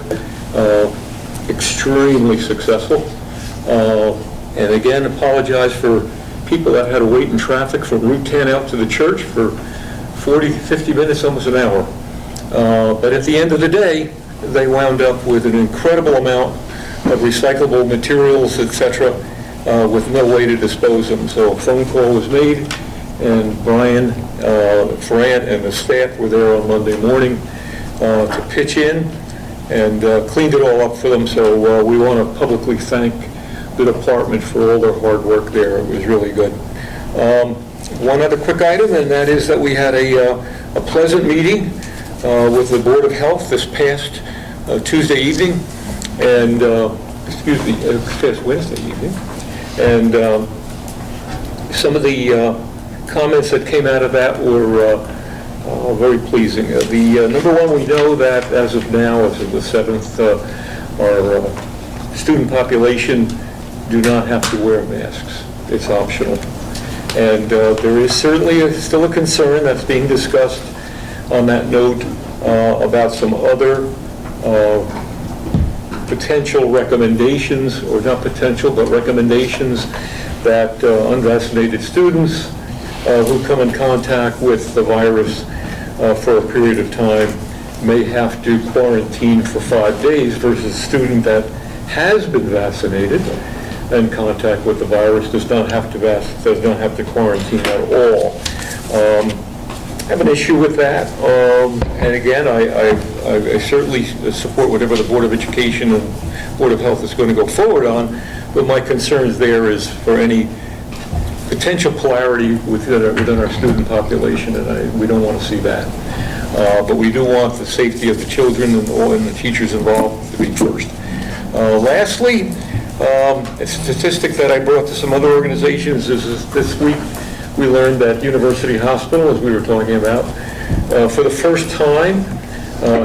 extremely successful. And again, apologize for people that had to wait in traffic from Route 10 out to the church for 40, 50 minutes, almost an hour. But at the end of the day, they wound up with an incredible amount of recyclable materials, etc., with no way to dispose of them. So a phone call was made, and Brian Ferrant and the staff were there on Monday morning to pitch in and cleaned it all up for them. So we want to publicly thank the department for all their hard work there. It was really good. One other quick item, and that is that we had a pleasant meeting with the Board of Health this past Tuesday evening, and past Wednesday evening, and some of the comments that came out of that were very pleasing. The number one, we know that as of now, as of the 7th, our student population do not have to wear masks. It's optional. And there is certainly still a concern that's being discussed on that note about some other potential recommendations, or not potential, but recommendations that unvaccinated students who come in contact with the virus for a period of time may have to quarantine for 5 days versus a student that has been vaccinated in contact with the virus does not have to quarantine at all. I have an issue with that, and again, I certainly support whatever the Board of Education and Board of Health is going to go forward on, but my concerns there is for any potential polarity within our student population, and we don't want to see that. But we do want the safety of the children and the teachers involved to be first. Lastly, a statistic that I brought to some other organizations is this week we learned that University Hospital, as we were talking about, for the first time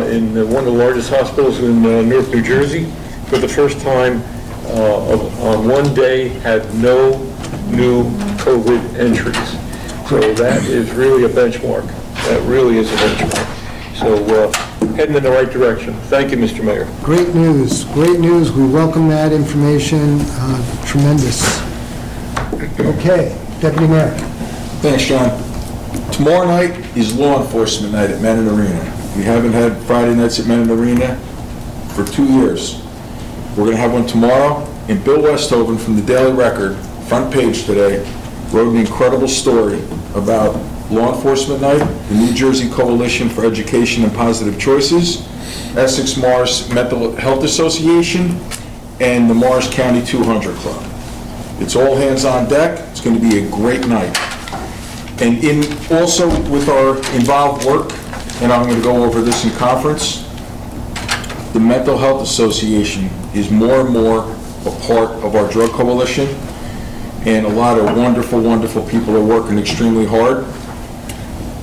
in one of the largest hospitals in Newark, New Jersey, for the first time on one day had no new COVID entries. So that is really a benchmark. That really is a benchmark. So heading in the right direction. Thank you, Mr. Mayor. Great news, great news. We welcome that information. Tremendous. Okay, Deputy Mayor. Thanks, John. Tomorrow night is law enforcement night at Meadow Arena. We haven't had Friday nights at Meadow Arena for 2 years. We're going to have one tomorrow, and Bill Westhoven from the Daily Record, front page today, wrote an incredible story about Law Enforcement Night, the New Jersey Coalition for Education and Positive Choices, Essex Morris Mental Health Association, and the Morris County 200 Club. It's all hands on deck. It's going to be a great night. And also with our involved work, and I'm going to go over this in conference, the Mental Health Association is more and more a part of our drug coalition, and a lot of wonderful, wonderful people are working extremely hard.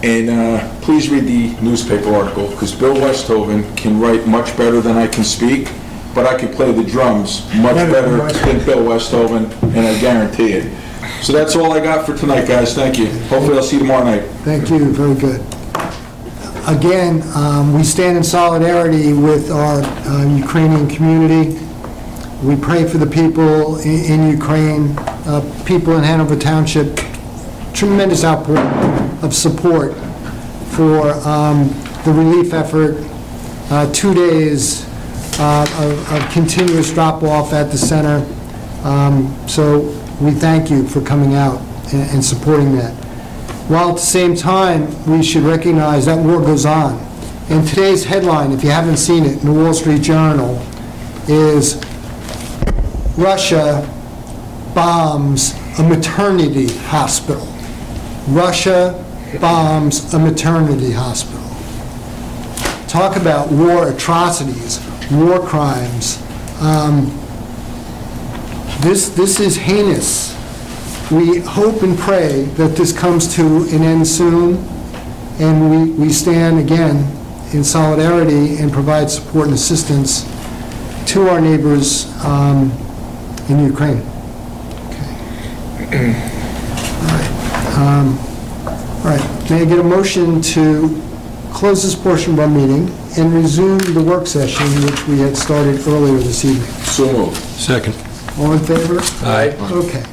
And please read the newspaper article, because Bill Westhoven can write much better than I can speak, but I can play the drums much better than Bill Westhoven, and I guarantee it. So that's all I got for tonight, guys. Thank you. Hopefully I'll see you tomorrow night. Thank you, very good. Again, we stand in solidarity with our Ukrainian community. We pray for the people in Ukraine, people in Hanover Township. Tremendous outpouring of support for the relief effort. 2 days of continuous drop-off at the center. So we thank you for coming out and supporting that. While at the same time, we should recognize that war goes on. And today's headline, if you haven't seen it, in the Wall Street Journal, is Russia bombs a maternity hospital. Russia bombs a maternity hospital. Talk about war atrocities, war crimes. This is heinous. We hope and pray that this comes to an end soon, and we stand again in solidarity and provide support and assistance to our neighbors in Ukraine. Okay. All right. May I get a motion to close this portion of our meeting and resume the work session which we had started earlier this evening? So moved. Second. All in favor? Aye. Okay.